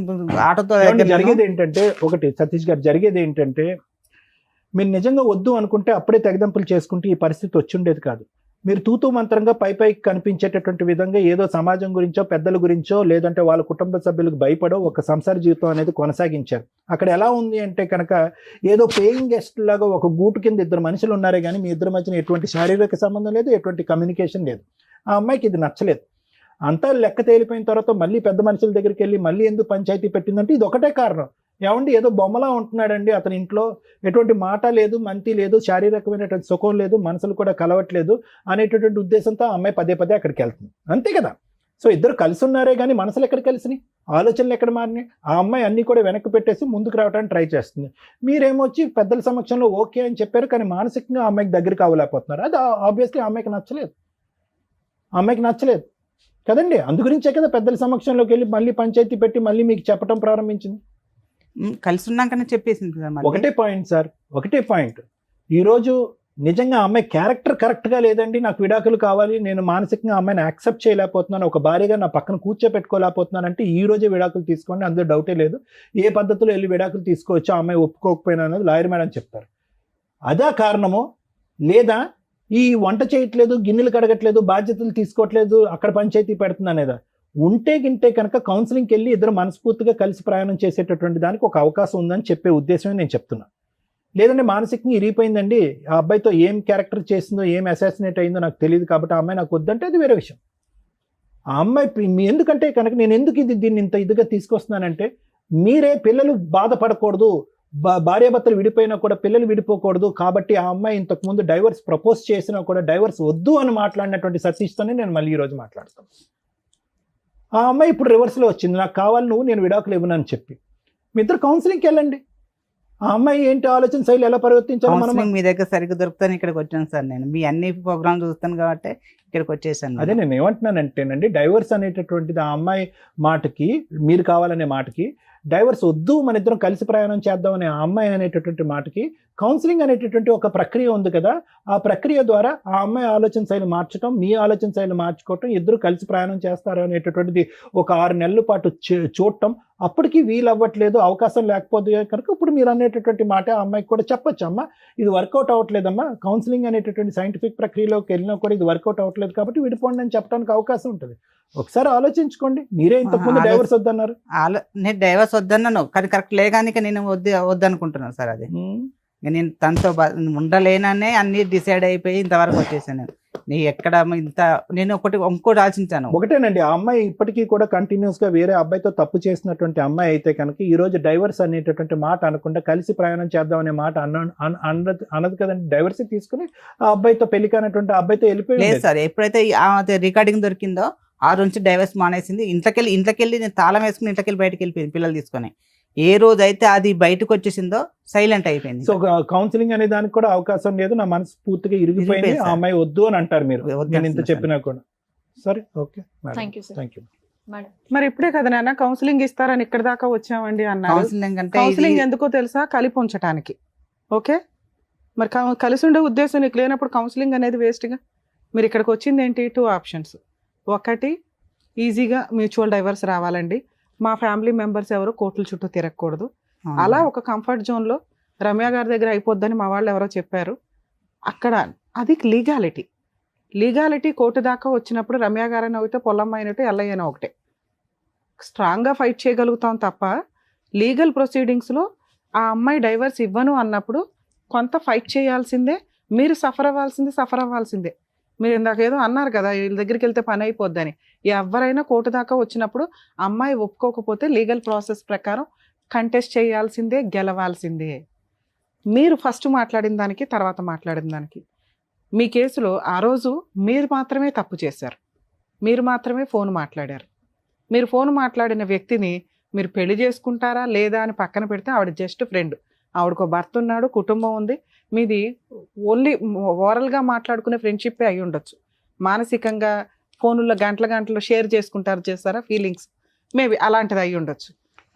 ఆటోతో జరిగేది ఏంటంటే ఒకటి సతీష్ గారు, జరిగేది ఏంటంటే మీరు నిజంగా వద్దు అనుకుంటే అప్పుడే తెగదంపులు చేసుకుంటే ఈ పరిస్థితి వచ్చి ఉండేది కాదు. మీరు తూతూ మంత్రంగా పైకి కనిపించేటటువంటి విధంగా ఏదో సమాజం గురించో, పెద్దల గురించో, లేదంటే వాళ్ళ కుటుంబ సభ్యులకు భయపడో ఒక సంసార జీవితం అనేది కొనసాగించారు. అక్కడ ఎలా ఉంది అంటే కనుక ఏదో పేయింగ్ గెస్ట్ లాగా ఒక గూటు కింద ఇద్దరు మనుషులు ఉన్నారే కానీ మీ ఇద్దరి మధ్యన ఎటువంటి శారీరక సంబంధం లేదు, ఎటువంటి కమ్యూనికేషన్ లేదు. ఆ అమ్మాయికి ఇది నచ్చలేదు. అంతా లెక్క తేలిపోయిన తర్వాత మళ్ళీ పెద్ద మనుషుల దగ్గరికి వెళ్ళి మళ్ళీ ఎందుకు పంచాయతీ పెట్టిందంటే ఇది ఒకటే కారణం. ఏమండి ఏదో బొమ్మలా ఉంటున్నాడండి అతని ఇంట్లో, ఎటువంటి మాట లేదు, మంతి లేదు, శారీరకమైనటువంటి సుఖం లేదు, మనసులు కూడా కలవట్లేదు అనేటటువంటి ఉద్దేశంతో ఆ అమ్మాయి పదే అక్కడికి వెళ్తుంది, అంతే కదా. సో ఇద్దరు కలిసి ఉన్నారే కానీ మనసులు ఎక్కడ కలిసినాయి, ఆలోచనలు ఎక్కడ మారినాయి? ఆ అమ్మాయి అన్నీ కూడా వెనక్కి పెట్టేసి ముందుకు రావడానికి ట్రై చేస్తుంది. మీరేమొచ్చి పెద్దల సమక్షంలో ఓకే అని చెప్పారు కానీ మానసికంగా ఆ అమ్మాయికి దగ్గరికి అవ్వలేకపోతున్నారు. అది ఆబ్వియస్లీ ఆ అమ్మాయికి నచ్చలేదు కదండి. అందు గురించే కదా పెద్దల సమక్షంలోకి వెళ్ళి మళ్ళీ పంచాయతీ పెట్టి మళ్ళీ మీకు చెప్పడం ప్రారంభించింది. కలిసి ఉన్నాకనే చెప్పేసింది సార్. మళ్ళీ ఒకటే పాయింట్ సార్, ఒకటే పాయింట్. ఈరోజు నిజంగా ఆ అమ్మాయి క్యారెక్టర్ కరెక్ట్గా లేదండి, నాకు విడాకులు కావాలి, నేను మానసికంగా అమ్మాయిని యాక్సెప్ట్ చేయలేకపోతున్నాను, ఒక భార్యగా నా పక్కన కూర్చోపెట్టుకోలేకపోతున్నాను అంటే ఈ రోజే విడాకులు తీసుకోండి, అందులో డౌటే లేదు. ఏ పద్ధతిలో వెళ్ళి విడాకులు తీసుకోవచ్చో ఆ అమ్మాయి ఒప్పుకోకపోయినా అనేది లాయర్ మేడం చెప్తారు. అదా కారణమో, లేదా ఈ వంట చేయట్లేదు, గిన్నెలు కడగట్లేదు, బాధ్యతలు తీసుకోవట్లేదు, అక్కడ పంచాయతీ పెడుతుంది అనేదా? గింటే కనుక కౌన్సిలింగ్కి వెళ్ళి ఇద్దరు మనస్ఫూర్తిగా కలిసి ప్రయాణం చేసేటటువంటి దానికి ఒక అవకాశం ఉందని చెప్పే ఉద్దేశమే నేను చెప్తున్నా. లేదంటే మానసికంగా ఇరిగిపోయిందండి, ఆ అబ్బాయితో ఏం క్యారెక్టర్ చేసిందో, ఏం అసాసినేట్ అయిందో నాకు తెలియదు కాబట్టి ఆ అమ్మాయి నాకు వద్దంటే అది వేరే విషయం. ఆ అమ్మాయి ఎందుకంటే కనుక నేను ఎందుకు దీన్ని ఇంత ఇదిగా తీసుకొస్తున్నానంటే, మీరే పిల్లలు బాధపడకూడదు, భార్యాభర్తలు విడిపోయినా కూడా పిల్లలు విడిపోకూడదు కాబట్టి ఆ అమ్మాయి ఇంతకుముందు డైవర్స్ ప్రపోజ్ చేసినా కూడా డైవర్స్ వద్దు అని మాట్లాడినటువంటి సతీష్తోనే నేను మళ్ళీ ఈరోజు మాట్లాడతాను. ఆ అమ్మాయి ఇప్పుడు రివర్స్లో వచ్చింది, నాకు కావాలి నువ్వు, నేను విడాకులు ఇవ్వనని చెప్పి. మీ ఇద్దరు కౌన్సిలింగ్కి వెళ్ళండి. ఆ అమ్మాయి ఏంటి ఆలోచన శైలి ఎలా పరివర్తించాలో మనం మీ దగ్గర సరిగ్గా దొరుకుతాను ఇక్కడికి వచ్చాను సార్. నేను మీ అన్ని ప్రోగ్రామ్ చూస్తాను కాబట్టి ఇక్కడికి వచ్చేసాను. అదే నేను ఏమంటున్నానంటేనండి, డైవర్స్ అనేటటువంటిది ఆ అమ్మాయి మాటకి, మీరు కావాలనే మాటకి, డైవర్స్ వద్దు మన ఇద్దరం కలిసి ప్రయాణం చేద్దాం అనే ఆ అమ్మాయి అనేటటువంటి మాటకి కౌన్సిలింగ్ అనేటటువంటి ఒక ప్రక్రియ ఉంది కదా. ఆ ప్రక్రియ ద్వారా ఆ అమ్మాయి ఆలోచన శైలి మార్చడం, మీ ఆలోచన శైలి మార్చుకోవటం, ఇద్దరు కలిసి ప్రయాణం చేస్తారు అనేటటువంటిది ఒక 6 నెలల పాటు చూడటం, అప్పటికి వీలు అవ్వట్లేదు, అవకాశం లేకపోతే కనుక ఇప్పుడు మీరు అనేటటువంటి మాట ఆ అమ్మాయికి కూడా చెప్పొచ్చు, అమ్మా ఇది వర్కౌట్ అవ్వట్లేదమ్మా, కౌన్సిలింగ్ అనేటటువంటి సైంటిఫిక్ ప్రక్రియలోకి వెళ్ళినా కూడా ఇది వర్కౌట్ అవ్వట్లేదు కాబట్టి విడిపోండి అని చెప్పడానికి అవకాశం ఉంటుంది. ఒకసారి ఆలోచించుకోండి. మీరే ఇంతకుముందు డైవర్స్ వద్దన్నారు. నేను డైవర్స్ వద్దన్నాను, కానీ కరెక్ట్ లేగానికి నేను వద్దనుకుంటున్నాను సార్. అది నేను తనతో ఉండలేననే అన్ని డిసైడ్ అయిపోయి ఇంతవరకు వచ్చేసాను. నీ ఎక్కడ ఇంత నేను ఇంకోటి ఆలోచించాను. ఒకటేనండి, ఆ అమ్మాయి ఇప్పటికీ కూడా కంటిన్యూస్ గా వేరే అబ్బాయితో తప్పు చేసినటువంటి అమ్మాయి అయితే కనుక ఈ రోజు డైవర్స్ అనేటటువంటి మాట అనకుండా కలిసి ప్రయాణం చేద్దాం అనే మాట అన్నది కదండి. డైవర్స్ తీసుకుని ఆ అబ్బాయితో పెళ్లి కానటువంటి అబ్బాయితో వెళ్ళిపోయి లేదు సార్. ఎప్పుడైతే రికార్డింగ్ దొరికిందో ఆ నుంచి డైవర్స్ మానేసింది. ఇంట్లోకెళ్ళి నేను తాళం వేసుకుని ఇంట్లోకెళ్ళి బయటకు వెళ్ళిపోయింది పిల్లలు తీసుకొని. ఏ రోజు అయితే అది బయటకు వచ్చేసిందో సైలెంట్ అయిపోయింది. సో కౌన్సిలింగ్ అనే దానికి కూడా అవకాశం లేదు, నా మనసు పూర్తిగా ఇరిగిపోయింది, ఆ అమ్మాయి వద్దు అని అంటారు మీరు, నేను ఇంత చెప్పినా కూడా. సరే, ఓకే, థ్యాంక్ యూ. మరి ఇప్పుడే కదా నాన్న కౌన్సిలింగ్ ఇస్తారని ఇక్కడ దాకా వచ్చామండి అన్నారు. కౌన్సిలింగ్ ఎందుకో తెలుసా? కలిపి ఉంచడానికి. ఓకే, మరి కలిసి ఉండే ఉద్దేశం నీకు లేనప్పుడు కౌన్సిలింగ్ అనేది వేస్ట్గా. మీరు ఇక్కడికి వచ్చింది ఏంటి? 2 ఆప్షన్స్. ఒకటి, ఈజీగా మ్యూచువల్ డైవర్స్ రావాలండి, మా ఫ్యామిలీ మెంబర్స్ ఎవరు కోర్టుల చుట్టూ తిరగకూడదు. అలా ఒక కంఫర్ట్ జోన్లో రమ్య గారి దగ్గర అయిపోద్దని మా వాళ్ళు ఎవరో చెప్పారు. అక్కడ అది లీగాలిటీ కోర్టు దాకా వచ్చినప్పుడు రమ్య గారైనా ఒకటే, పొల్లమ్మ అయినట్టు, ఎల్లయ్యనా ఒకటే. స్ట్రాంగ్గా ఫైట్ చేయగలుగుతాం తప్ప లీగల్ ప్రొసీడింగ్స్లో ఆ అమ్మాయి డైవర్స్ ఇవ్వను అన్నప్పుడు కొంత ఫైట్ చేయాల్సిందే, మీరు సఫర్ అవ్వాల్సిందే. మీరు ఇందాక ఏదో అన్నారు కదా, వీళ్ళ దగ్గరికి వెళ్తే పని అయిపోద్దని. ఎవరైనా కోర్టు దాకా వచ్చినప్పుడు అమ్మాయి ఒప్పుకోకపోతే లీగల్ ప్రాసెస్ ప్రకారం కంటెస్ట్ చేయాల్సిందే, గెలవాల్సిందే. మీరు ఫస్ట్ మాట్లాడిన దానికి తర్వాత మాట్లాడిన దానికి మీ కేసులో ఆ రోజు మీరు మాత్రమే తప్పు చేశారు, మీరు మాత్రమే ఫోన్ మాట్లాడారు. మీరు ఫోన్ మాట్లాడిన వ్యక్తిని మీరు పెళ్లి చేసుకుంటారా లేదా అని పక్కన పెడితే ఆవిడ జస్ట్ ఫ్రెండ్, ఆవిడకు భర్త ఉన్నాడు, కుటుంబం ఉంది, మీది ఓన్లీ ఓరల్గా మాట్లాడుకునే ఫ్రెండ్షిప్పే అయి ఉండొచ్చు. మానసికంగా ఫోనుల్లో గంటలు షేర్ చేస్తారా ఫీలింగ్స్, మేబీ అలాంటిది అయి ఉండొచ్చు.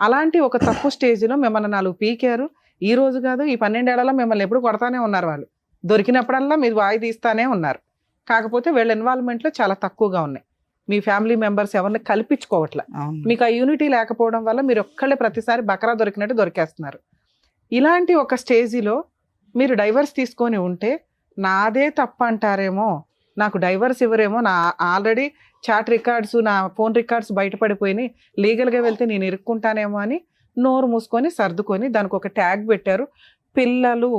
అలాంటి ఒక తప్పు స్టేజ్లో మిమ్మల్ని 4 పీకారు. ఈ రోజు కాదు, ఈ 12 ఏళ్లలో మిమ్మల్ని ఎప్పుడు కొడతానే ఉన్నారు వాళ్ళు. దొరికినప్పుడల్లా మీరు వాయి తీస్తానే ఉన్నారు. కాకపోతే వీళ్ళ ఇన్వాల్వ్మెంట్లో చాలా తక్కువగా ఉన్నాయి. మీ ఫ్యామిలీ మెంబర్స్ ఎవరిని కల్పించుకోవట్లే. మీకు ఆ యూనిటీ లేకపోవడం వల్ల మీరు ఒక్కళ్ళే ప్రతిసారి బకరా దొరికినట్టు దొరికేస్తున్నారు. ఇలాంటి ఒక స్టేజిలో మీరు డైవర్స్ తీసుకొని ఉంటే నాదే తప్పు అంటారేమో, నాకు డైవర్స్ ఇవ్వరేమో, నా ఆల్రెడీ చాట్ రికార్డ్స్, నా ఫోన్ రికార్డ్స్ బయటపడిపోయినాయి, లీగల్గా వెళ్తే నేను ఇరుక్కుంటానేమో అని నోరు మూసుకొని సర్దుకొని దానికి ఒక ట్యాగ్ పెట్టారు, పిల్లలు.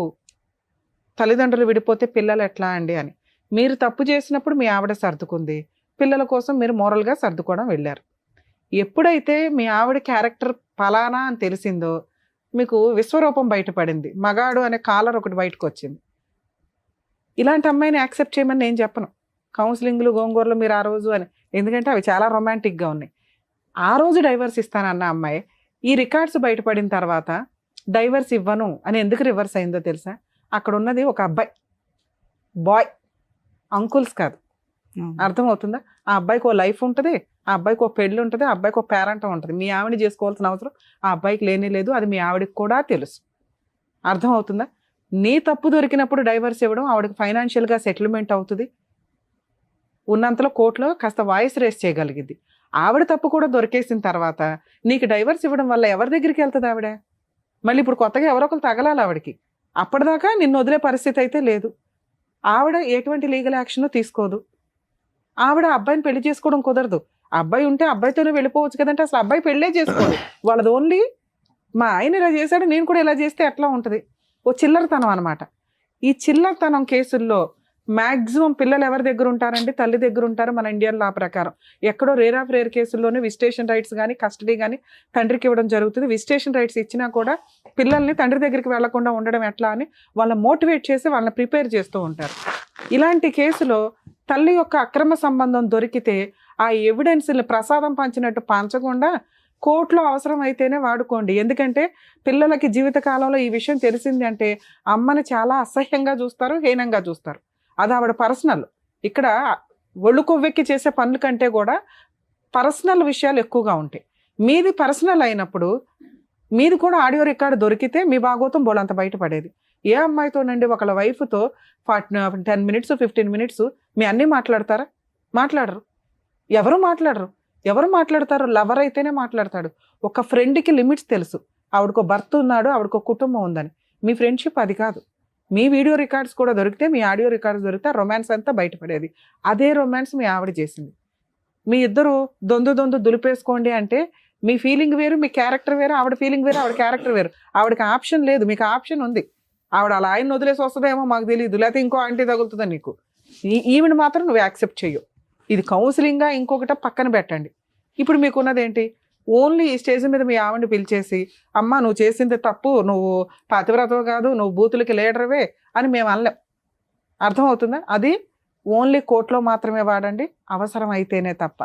తల్లిదండ్రులు విడిపోతే పిల్లలు ఎట్లా అండి అని. మీరు తప్పు చేసినప్పుడు మీ ఆవిడ సర్దుకుంది, పిల్లల కోసం మీరు మోరల్గా సర్దుకోవడం వెళ్ళారు. ఎప్పుడైతే మీ ఆవిడ క్యారెక్టర్ ఫలానా అని తెలిసిందో మీకు విశ్వరూపం బయటపడింది, మగాడు అనే కాలర్ ఒకటి బయటకు వచ్చింది. ఇలాంటి అమ్మాయిని యాక్సెప్ట్ చేయమని నేను చెప్పను. కౌన్సిలింగ్లు గోంగూరలు మీరు ఆ రోజు అని, ఎందుకంటే అవి చాలా రొమాంటిక్గా ఉన్నాయి. ఆ రోజు డైవర్స్ ఇస్తానన్న అమ్మాయి ఈ రికార్డ్స్ బయటపడిన తర్వాత డైవర్స్ ఇవ్వను అని ఎందుకు రివర్స్ అయిందో తెలుసా? అక్కడ ఉన్నది ఒక అబ్బాయి, బాయ్, అంకుల్స్ కాదు. అర్థమవుతుందా? ఆ అబ్బాయికి ఓ లైఫ్ ఉంటుంది, ఆ అబ్బాయికి ఒక పెళ్ళి ఉంటుంది, ఆ అబ్బాయికి ఒక పేరెంట్ ఉంటుంది. మీ ఆవిడని చేసుకోవాల్సిన అవసరం ఆ అబ్బాయికి లేని లేదు, అది మీ ఆవిడకి కూడా తెలుసు. అర్థమవుతుందా? నీ తప్పు దొరికినప్పుడు డైవర్స్ ఇవ్వడం ఆవిడకి ఫైనాన్షియల్గా సెటిల్మెంట్ అవుతుంది, ఉన్నంతలో కోర్టులో కాస్త వాయిస్ రేస్ చేయగలిగింది. ఆవిడ తప్పు కూడా దొరికేసిన తర్వాత నీకు డైవర్స్ ఇవ్వడం వల్ల ఎవరి దగ్గరికి వెళ్తుంది ఆవిడ? మళ్ళీ ఇప్పుడు కొత్తగా ఎవరో ఒకరు తగలాలి ఆవిడకి. అప్పటిదాకా నిన్ను వదిలే పరిస్థితి అయితే లేదు. ఆవిడ ఎటువంటి లీగల్ యాక్షన్ తీసుకోదు. ఆవిడ అబ్బాయిని పెళ్లి చేసుకోవడం కుదరదు. అబ్బాయి ఉంటే అబ్బాయితోనే వెళ్ళిపోవచ్చు కదంటే అసలు అబ్బాయి పెళ్ళే చేసుకోదు. వాళ్ళది ఓన్లీ మా ఆయన ఇలా చేశాడు నేను కూడా ఇలా చేస్తే ఎట్లా ఉంటుంది, ఓ చిల్లరతనం అనమాట. ఈ చిల్లరతనం కేసుల్లో మ్యాక్సిమం పిల్లలు ఎవరి దగ్గర ఉంటారండి? తల్లి దగ్గర ఉంటారు మన ఇండియన్ లా ప్రకారం. ఎక్కడో రేర్ ఆఫ్ రేర్ కేసుల్లోనే విజిటేషన్ రైట్స్ కానీ కస్టడీ కానీ తండ్రికి ఇవ్వడం జరుగుతుంది. విజిటేషన్ రైట్స్ ఇచ్చినా కూడా పిల్లల్ని తండ్రి దగ్గరికి వెళ్లకుండా ఉండడం ఎట్లా అని వాళ్ళని మోటివేట్ చేసి వాళ్ళని ప్రిపేర్ చేస్తూ ఉంటారు. ఇలాంటి కేసులో తల్లి యొక్క అక్రమ సంబంధం దొరికితే ఆ ఎవిడెన్స్ని ప్రసాదం పంచినట్టు పంచకుండా కోర్టులో అవసరం అయితేనే వాడుకోండి. ఎందుకంటే పిల్లలకి జీవితకాలంలో ఈ విషయం తెలిసింది అంటే అమ్మని చాలా అసహ్యంగా చూస్తారు, హీనంగా చూస్తారు. అది ఆవిడ పర్సనల్. ఇక్కడ ఒళ్ళు కొవ్వెక్కి చేసే పనుల కంటే కూడా పర్సనల్ విషయాలు ఎక్కువగా ఉంటాయి. మీది పర్సనల్ అయినప్పుడు మీది కూడా ఆడియో రికార్డు దొరికితే మీ భాగోతం బోలంత బయటపడేది. ఏ అమ్మాయితోనండి ఒకళ్ళ వైఫ్తో 10 minutes 15 minutes మీ అన్నీ మాట్లాడతారా? మాట్లాడరు. ఎవరు మాట్లాడరు. ఎవరు మాట్లాడతారు? లవర్ అయితేనే మాట్లాడతాడు. ఒక ఫ్రెండ్కి లిమిట్స్ తెలుసు. ఆవిడకో భర్త ఉన్నాడు, ఆవిడకో కుటుంబం ఉందని. మీ ఫ్రెండ్షిప్ అది కాదు. మీ వీడియో రికార్డ్స్ కూడా దొరికితే, మీ ఆడియో రికార్డ్స్ దొరికితే రొమాన్స్ అంతా బయటపడేది. అదే రొమాన్స్ మీ ఆవిడ చేసింది. మీ ఇద్దరు దొందు దులిపేసుకోండి అంటే మీ ఫీలింగ్ వేరు, మీ క్యారెక్టర్ వేరు, ఆవిడ ఫీలింగ్ వేరు, ఆవిడ క్యారెక్టర్ వేరు. ఆవిడకి ఆప్షన్ లేదు, మీకు ఆప్షన్ ఉంది. ఆవిడ అలా ఆయన వదిలేసి వస్తుందేమో మాకు తెలియదు, లేకపోతే ఇంకో ఆంటీ తగులుతుందా నీకు. ఈవిడ మాత్రం నువ్వు యాక్సెప్ట్ చెయ్యు. ఇది కౌన్సిలింగ్గా ఇంకొకట పక్కన పెట్టండి. ఇప్పుడు మీకున్నది ఏంటి? ఓన్లీ ఈ స్టేజ్ మీద మీ ఆవిడని పిలిచేసి, అమ్మ నువ్వు చేసింది తప్పు, నువ్వు పతివ్రతవు కాదు, నువ్వు బూతులకి లీడర్వే అని మేము అనలేం. అర్థమవుతుందా? అది ఓన్లీ కోర్టులో మాత్రమే వాడండి, అవసరం అయితేనే తప్ప.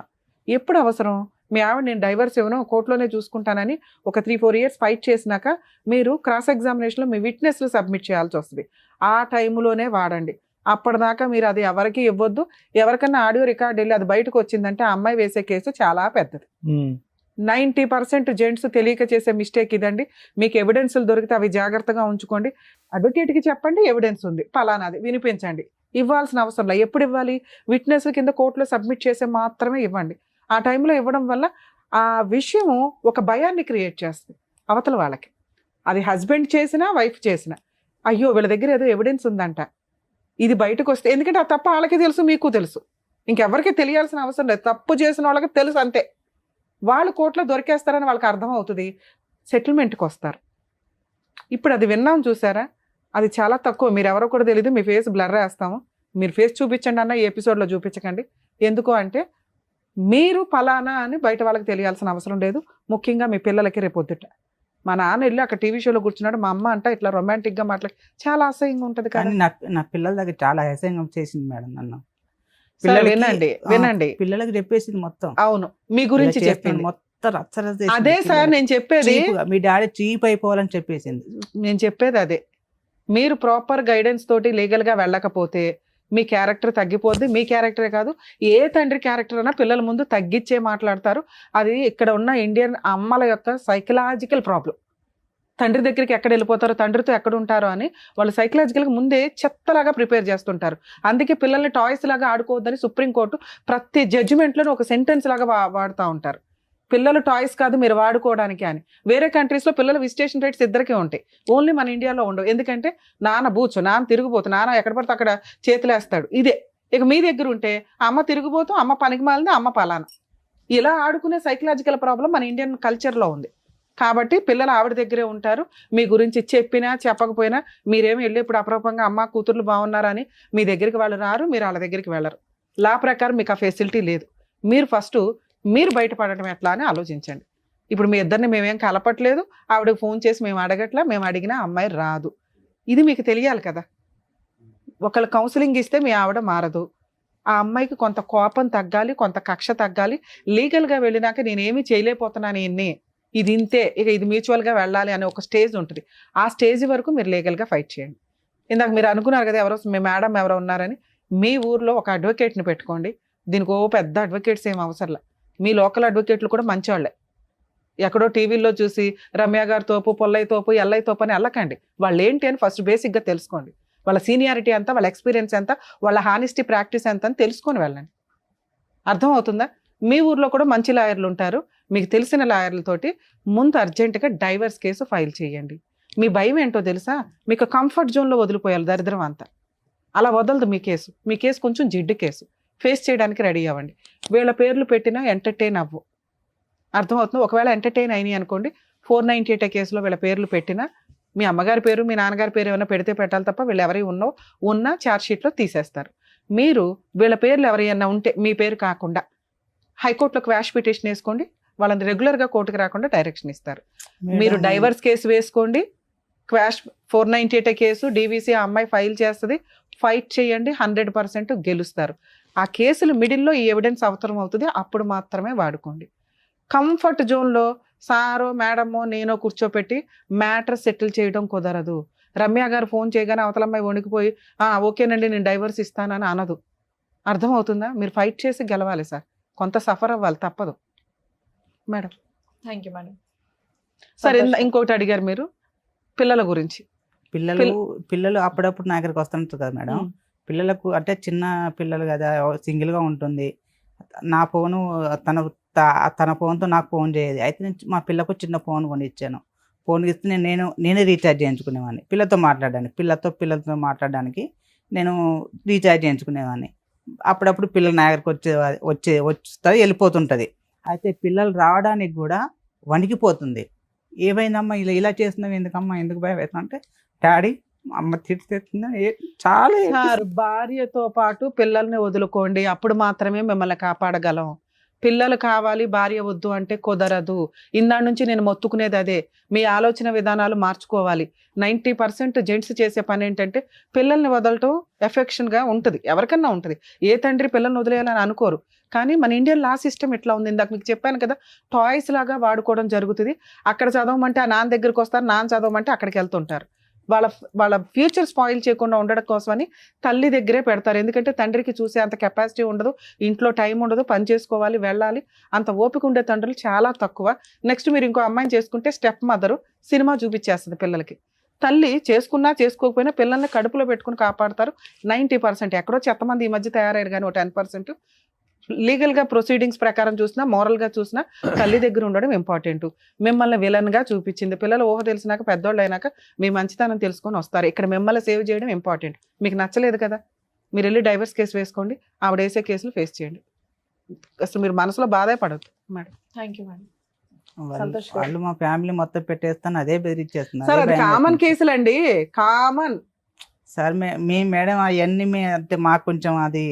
ఎప్పుడు అవసరం? మీ ఆవిడ నేను డైవర్స్ ఇవ్వను, కోర్టులోనే చూసుకుంటానని ఒక 3-4 years ఫైట్ చేసినాక మీరు క్రాస్ ఎగ్జామినేషన్లో మీ విట్నెస్లు సబ్మిట్ చేయాల్సి వస్తుంది. ఆ టైంలోనే వాడండి. అప్పటిదాకా మీరు అది ఎవరికి ఇవ్వద్దు. ఎవరికన్నా ఆడియో రికార్డ్ వెళ్ళి అది బయటకు వచ్చిందంటే ఆ అమ్మాయి వేసే కేసు చాలా పెద్దది. 90% జెంట్స్ తెలియక చేసే మిస్టేక్ ఇదండి. మీకు ఎవిడెన్స్లు దొరికితే అవి జాగ్రత్తగా ఉంచుకోండి. అడ్వకేట్కి చెప్పండి, ఎవిడెన్స్ ఉంది పలానాది వినిపించండి. ఇవ్వాల్సిన అవసరం లేదు. ఎప్పుడు ఇవ్వాలి? విట్నెస్ల కింద కోర్టులో సబ్మిట్ చేసే మాత్రమే ఇవ్వండి. ఆ టైంలో ఇవ్వడం వల్ల ఆ విషయం ఒక భయాన్ని క్రియేట్ చేస్తుంది అవతల వాళ్ళకి. అది హస్బెండ్ చేసినా వైఫ్ చేసినా, అయ్యో వీళ్ళ దగ్గర ఏదో ఎవిడెన్స్ ఉందంట, ఇది బయటకు వస్తే, ఎందుకంటే ఆ తప్ప వాళ్ళకి తెలుసు, మీకు తెలుసు, ఇంకెవరికి తెలియాల్సిన అవసరం లేదు. తప్పు చేసిన వాళ్ళకి తెలుసు అంతే. వాళ్ళు కోర్టులో దొరికేస్తారని వాళ్ళకి అర్థం అవుతుంది, సెటిల్మెంట్కి వస్తారు. ఇప్పుడు అది విన్నాం చూసారా, అది చాలా తక్కువ. మీరు ఎవరో కూడా తెలియదు, మీ ఫేస్ బ్లర్ వేస్తాము, మీరు ఫేస్ చూపించండి అన్న, ఈ ఎపిసోడ్లో చూపించకండి. ఎందుకు అంటే మీరు ఫలానా అని బయట వాళ్ళకి తెలియాల్సిన అవసరం లేదు. ముఖ్యంగా మీ పిల్లలకి రేపొద్దుట. మా నాన్న వెళ్ళి అక్కడ టీవీ షోలో కూర్చున్నాడు, మా అమ్మ అంట ఇట్లా రొమాంటిక్గా మాట్లాడి చాలా అసహ్యంగా ఉంటుంది. కానీ నా పిల్లల దగ్గర చాలా అసహ్యంగా చేసింది మేడం నన్ను. వినండి పిల్లలకి చెప్పేసింది మొత్తం. అవును, మీ గురించి చెప్పింది మొత్తం రచ్చరచ్చ చేసింది. అదే సార్ నేను చెప్పేది, మీ డాడీ చీప్ అయిపోవాలని చెప్పేసింది. నేను చెప్పేది అదే. మీరు ప్రాపర్ గైడెన్స్ తోటి లీగల్గా వెళ్ళకపోతే మీ క్యారెక్టర్ తగ్గిపోద్ది. మీ క్యారెక్టరే కాదు, ఏ తండ్రి క్యారెక్టర్ అయినా పిల్లల ముందు తగ్గించే మాట్లాడతారు. అది ఇక్కడ ఉన్న ఇండియన్ అమ్మల యొక్క సైకలాజికల్ ప్రాబ్లం. తండ్రి దగ్గరికి ఎక్కడ వెళ్ళిపోతారో, తండ్రితో ఎక్కడ ఉంటారో అని వాళ్ళు సైకలాజికల్గా ముందే చెత్తలాగా ప్రిపేర్ చేస్తుంటారు. అందుకే పిల్లల్ని టాయ్స్ లాగా ఆడుకోవద్దని సుప్రీంకోర్టు ప్రతి జడ్జిమెంట్లోనూ ఒక సెంటెన్స్ లాగా వాడుతూ ఉంటారు. పిల్లలు టాయ్స్ కాదు మీరు వాడుకోవడానికి అని. వేరే కంట్రీస్లో పిల్లల విజిటేషన్ రైట్స్ ఇద్దరికే ఉంటాయి, ఓన్లీ మన ఇండియాలో ఉండవు. ఎందుకంటే నాన్న బూచు, నాన్న తిరిగిపోతు, నాన్న ఎక్కడ పడితే అక్కడ చేతులేస్తాడు, ఇదే. ఇక మీ దగ్గర ఉంటే అమ్మ తిరిగిపోతూ, అమ్మ పనికి మాలింది, అమ్మ పలానా. ఇలా ఆడుకునే సైకలాజికల్ ప్రాబ్లం మన ఇండియన్ కల్చర్లో ఉంది. కాబట్టి పిల్లలు ఆవిడ దగ్గరే ఉంటారు. మీ గురించి చెప్పినా చెప్పకపోయినా మీరేమి వెళ్ళి ఇప్పుడు అప్రూపంగా అమ్మ కూతుర్లు బాగున్నారా అని మీ దగ్గరికి వాళ్ళు రారు, మీరు వాళ్ళ దగ్గరికి వెళ్ళరు. లా ప్రకారం మీకు ఆ ఫెసిలిటీ లేదు. మీరు ఫస్ట్ మీరు బయటపడటం ఎట్లా అని ఆలోచించండి. ఇప్పుడు మీ ఇద్దరిని మేమేం కలపట్లేదు, ఆవిడకి ఫోన్ చేసి మేము అడగట్లా, మేము అడిగినా అమ్మాయి రాదు. ఇది మీకు తెలియాలి కదా. ఒకళ్ళు కౌన్సిలింగ్ ఇస్తే మీ ఆవిడ మారదు. ఆ అమ్మాయికి కొంత కోపం తగ్గాలి, కొంత కక్ష తగ్గాలి. లీగల్గా వెళ్ళినాక నేనేమీ చేయలేకపోతున్నాను ఇన్ని, ఇది ఇంతే, ఇక ఇది మ్యూచువల్గా వెళ్ళాలి అనే ఒక స్టేజ్ ఉంటుంది. ఆ స్టేజ్ వరకు మీరు లీగల్గా ఫైట్ చేయండి. ఇందాక మీరు అనుకున్నారు కదా ఎవరో మీ మేడం ఎవరో ఉన్నారని, మీ ఊర్లో ఒక అడ్వకేట్ని పెట్టుకోండి. దీనికి పెద్ద అడ్వకేట్స్ ఏం అవసరంలే. మీ లోకల్ అడ్వకేట్లు కూడా మంచివాళ్ళే. ఎక్కడో టీవీల్లో చూసి రమ్య గారి తోపు, పొల్లయ్య తోపు, ఎల్లయ్య తోపు అని వెళ్ళకండి. వాళ్ళు ఏంటి అని ఫస్ట్ బేసిక్గా తెలుసుకోండి. వాళ్ళ సీనియారిటీ ఎంత, వాళ్ళ ఎక్స్పీరియన్స్ ఎంత, వాళ్ళ హానెస్టీ ప్రాక్టీస్ ఎంత అని తెలుసుకొని వెళ్ళండి. అర్థమవుతుందా? మీ ఊర్లో కూడా మంచి లాయర్లు ఉంటారు. మీకు తెలిసిన లాయర్లతోటి ముందు అర్జెంటుగా డైవర్స్ కేసు ఫైల్ చేయండి. మీ భయం ఏంటో తెలుసా? మీకు కంఫర్ట్ జోన్లో వదిలిపోయాలి దరిద్రం అంతా. అలా వదలదు మీ కేసు. మీ కేసు కొంచెం జిడ్డు కేసు. ఫేస్ చేయడానికి రెడీ అవ్వండి. వీళ్ళ పేర్లు పెట్టినా ఎంటర్టైన్ అవ్వు. అర్థమవుతుంది? ఒకవేళ ఎంటర్టైన్ అయినాయి అనుకోండి, 498 కేసులో వీళ్ళ పేర్లు పెట్టినా మీ అమ్మగారి పేరు, మీ నాన్నగారి పేరు ఏమైనా పెడితే పెట్టాలి తప్ప వీళ్ళు ఎవరి ఉన్నా ఛార్జ్షీట్లో తీసేస్తారు. మీరు వీళ్ళ పేర్లు ఎవరైనా ఉంటే మీ పేరు కాకుండా హైకోర్టులో క్వాష్ పిటిషన్ వేసుకోండి. వాళ్ళని రెగ్యులర్గా కోర్టుకు రాకుండా డైరెక్షన్ ఇస్తారు. మీరు డైవర్స్ కేసు వేసుకోండి. క్వాష్ 498 కేసు డీవీసీ ఆ అమ్మాయి ఫైల్ చేస్తుంది. ఫైట్ చేయండి, 100% గెలుస్తారు. ఆ కేసులు మిడిల్లో ఈ ఎవిడెన్స్ అవసరం అవుతుంది, అప్పుడు మాత్రమే వాడుకోండి. కంఫర్ట్ జోన్లో సారో మేడమో నేనో కూర్చోపెట్టి మ్యాటర్ సెటిల్ చేయడం కుదరదు. రమ్య గారు ఫోన్ చేయగానే అవతలమ్మాయి వణికిపోయి ఓకేనండి నేను డైవర్స్ ఇస్తానని అనదు. అర్థమవుతుందా? మీరు ఫైట్ చేసి గెలవాలి సార్. కొంత సఫర్ అవ్వాలి, తప్పదు మేడం. Thank you madam. సరే, ఇంకోటి అడిగారు మీరు పిల్లల గురించి. పిల్లలు అప్పుడప్పుడు నా దగ్గరికి వస్తుంటారు కదా మేడం. పిల్లలకు అంటే చిన్న పిల్లలు కదా, సింగిల్గా ఉంటుంది, నా ఫోను తన ఫోన్తో నాకు ఫోన్ చేయదు. అయితే నేను మా పిల్లకు చిన్న ఫోన్ కొనిచ్చాను. ఫోన్ ఇస్తే నేనే రీఛార్జ్ చేయించుకునేవాడిని పిల్లలతో మాట్లాడడానికి నేను రీఛార్జ్ చేయించుకునేవాడిని. అప్పుడప్పుడు పిల్లలు నా దగ్గరకు వస్తుంది వెళ్ళిపోతుంటుంది. అయితే పిల్లలు రావడానికి కూడా వణికిపోతుంది. ఏమైందమ్మా ఇలా చేస్తున్నావు, ఎందుకమ్మా, ఎందుకు భయం అవుతుంది అంటే, డాడీ అమ్మ తిడుతుందా, చాలా సార్ భార్యతో పాటు పిల్లల్ని వదులుకోండి, అప్పుడు మాత్రమే మిమ్మల్ని కాపాడగలం. పిల్లలు కావాలి భార్య వద్దు అంటే కుదరదు. ఇందాడి నుంచి నేను మొత్తుకునేది అదే, మీ ఆలోచన విధానాలు మార్చుకోవాలి. 90% జెంట్స్ చేసే పని ఏంటంటే పిల్లల్ని వదలటం ఎఫెక్షన్గా ఉంటుంది, ఎవరికన్నా ఉంటుంది. ఏ తండ్రి పిల్లల్ని వదిలేయాలని అనుకోరు. కానీ మన ఇండియన్ లా సిస్టమ్ ఎట్లా ఉంది, ఇందాక మీకు చెప్పాను కదా, టాయ్స్ లాగా వాడుకోవడం జరుగుతుంది. అక్కడ చదవమంటే ఆ నాన్న దగ్గరికి వస్తారు, నాన్న చదవమంటే అక్కడికి వెళ్తుంటారు. వాళ్ళ ఫ్యూచర్ స్పాయిల్ చేయకుండా ఉండడం కోసమని తల్లి దగ్గరే పెడతారు. ఎందుకంటే తండ్రికి చూసే అంత కెపాసిటీ ఉండదు, ఇంట్లో టైం ఉండదు, పని చేసుకోవాలి, వెళ్ళాలి, అంత ఓపిక ఉండే తండ్రులు చాలా తక్కువ. నెక్స్ట్ మీరు ఇంకో అమ్మాయిని చేసుకుంటే స్టెప్ మదరు సినిమా చూపించేస్తుంది పిల్లలకి. తల్లి చేసుకున్నా చేసుకోకపోయినా పిల్లల్ని కడుపులో పెట్టుకుని కాపాడతారు 90%. ఎక్కడో చెత్తమంది ఈ మధ్య తయారయ్యారు, కానీ 10% లీగల్గా ప్రొసీడింగ్స్ ప్రకారం చూసినా, మోరల్గా చూసినా తల్లి దగ్గర ఉండడం ఇంపార్టెంట్. మిమ్మల్ని విలన్గా చూపించింది. పిల్లలు ఊహ తెలిసినాక, పెద్దోళ్ళు అయినాక మీ మంచితనం తెలుసుకొని వస్తారు. ఇక్కడ మిమ్మల్ని సేవ్ చేయడం ఇంపార్టెంట్. మీకు నచ్చలేదు కదా, మీరు వెళ్ళి డైవర్స్ కేసు వేసుకోండి, ఆవిడ వేసే కేసులు ఫేస్ చేయండి. అసలు మీరు మనసులో బాధే పడద్దు మేడం. Thank you madam. వాళ్ళు మా ఫ్యామిలీ మొత్తం పెట్టేస్తాను అదే బెదిరించేస్తున్నారు. సార్ అది కామన్ కేసులు అండి, కామన్. సార్ మేడం అవన్నీ అంటే మాకు కొంచెం అది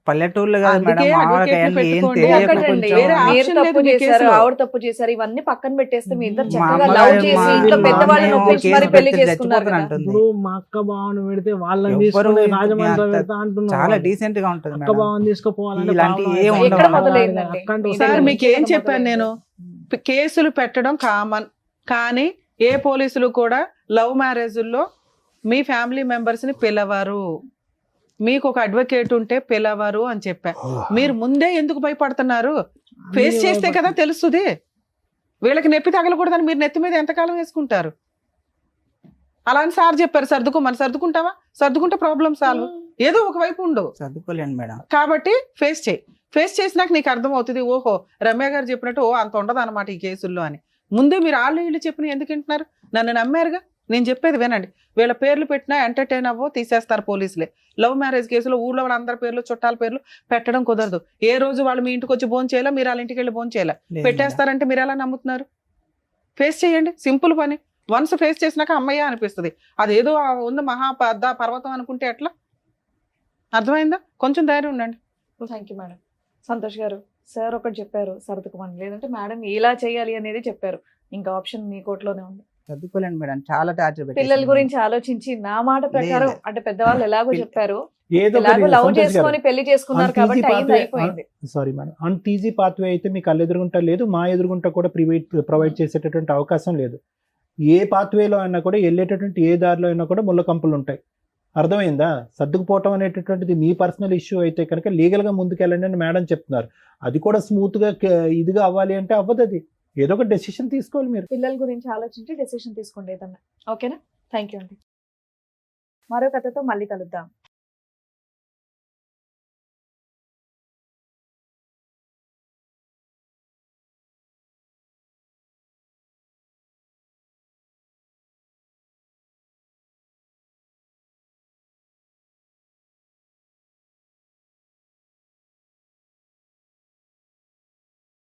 పల్లెటూర్లు కదా మేడం, అందుకే మామూలుగా advocate అవన్నీ ఏం పెట్టుకోండి. తెలియక ఒకటండి, కొంచెం వేరే మీరు option తప్పు లేదు మీ చేశారు, కేసులో. ఆవిడ తప్పు చేశారు, ఇవన్నీ పక్కన పెట్టేస్తే మీ ఇద్దరు మా చక్కగా అమ్మగారు లవ్ చేసి ఇంట్లో మా పెద్దవాళ్ళని అమ్మ ఒప్పించి కేసు మరి పెళ్లి పెడితే చేసుకున్నారు కదా. చచ్చిపోతాను ఇప్పుడు మా అక్క బావను పెడితే వాళ్ళని ఎవ్వరు తీసుకుని ఇంత రాజమండ్రి అంత పెడతా అంటున్నారు. చాలా డీసెంట్ గా ఉంటది అక్క మేడం. బావని తీసుకుపోవాలంటే ఇలాంటి ప్రాబ్లం ఏం అవుతుంది. ఉండవు ఎక్కడ మేడం. మొదలైందండి? అక్కంటూ మీ సార్ దగ్గర మీకు ఏం నుంచి చెప్పాను నేను, కేసులు పెట్టడం కామన్, కానీ ఏ పోలీసులు కూడా లవ్ మ్యారేజుల్లో మీ ఫ్యామిలీ మెంబర్స్ ని పిలవరు. మీకు ఒక అడ్వకేట్ ఉంటే పిలవరు అని చెప్పా. మీరు ముందే ఎందుకు భయపడుతున్నారు? ఫేస్ చేస్తే కదా తెలుస్తుంది. వీళ్ళకి నొప్పి తగలకూడదని మీరు నెత్తి మీద ఎంతకాలం వేసుకుంటారు? అలా అని సార్ చెప్పారు సర్దుకోమని. సర్దుకుంటావా? సర్దుకుంటే ప్రాబ్లం సాల్వ్. ఏదో ఒక వైపు ఉండు. చదువుకోలేను మేడం. కాబట్టి ఫేస్ చేయి. ఫేస్ చేసినాక నీకు అర్థం అవుతుంది, ఓహో రమ్య గారు చెప్పినట్టు అంత ఉండదు అనమాట ఈ కేసుల్లో అని. ముందే మీరు వీళ్ళు చెప్పిన ఎందుకు వింటున్నారు? నన్ను నమ్మారుగా, నేను చెప్పేది వినండి. వీళ్ళ పేర్లు పెట్టినా ఎంటర్టైన్ అవ్వో తీసేస్తారు పోలీసులే. లవ్ మ్యారేజ్ కేసులో ఊళ్ళో వాళ్ళ అందరి పేర్లు, చుట్టాల పేర్లు పెట్టడం కుదరదు. ఏ రోజు వాళ్ళు మీ ఇంటికి వచ్చి భోజనం చేయాలా, మీరు వాళ్ళ ఇంటికి వెళ్ళి భోజనం చేయాలా, లేదు పెట్టేస్తారంటే మీరు ఎలా నమ్ముతున్నారు? ఫేస్ చేయండి, సింపుల్ పని. వన్స్ ఫేస్ చేసినాక అమ్మయ్య అనిపిస్తుంది. అదేదో ఉంది మహా పర్వతం అనుకుంటే ఎట్లా? అర్థమైందా? కొంచెం ధైర్యం ఉండండి. Thank you madam. సంతోష్ గారు, సార్ ఒకటి చెప్పారు సర్దుకోమని, లేదంటే మేడం ఇలా చేయాలి అనేది చెప్పారు. ఇంకా ఆప్షన్ మీ కోర్టులోనే ఉంది. చదువుకోలేను మేడం, చాలా టార్చర్ పిల్లల గురించి ఆలోచించి నా మాట ప్రకారం, లేదు. అంటే పెద్దవాళ్ళు ఎలాగో చెప్పారు, ఏదో ఎలాగో లవ్ సంతోష్ గారు, చేసుకొని పెళ్లి చేసుకున్నారు కాబట్టి అయింది అయిపోయింది. సారీ మేడం, అంత ఈజీ పాత్వే అయితే మీకు కళ్ళు ఎదురుగుంటా లేదు, మా ఎదురుగుంటా కూడా ప్రొవైడ్ చేసేటటువంటి అవకాశం లేదు. ఏ పాత్వేలో అయినా కూడా వెళ్ళేటటువంటి ఏ దారిలో అయినా కూడా ముళ్ళ కంపులు ఉంటాయి. అర్థమైందా? సర్దుకుపోవటం అనేటటువంటిది మీ పర్సనల్ ఇష్యూ అయితే కనుక లీగల్గా ముందుకెళ్ళండి అని మేడం చెప్తున్నారు. అది కూడా స్మూత్గా ఇదిగా అవ్వాలి అంటే అవ్వదు. అది ఏదో ఒక డెసిషన్ తీసుకోవాలి మీరు. పిల్లల గురించి ఆలోచించి డెసిషన్ తీసుకోండి ఏదన్నా. ఓకేనా? థ్యాంక్ యూ అండి. మరో కథతో మళ్ళీ కలుద్దాం.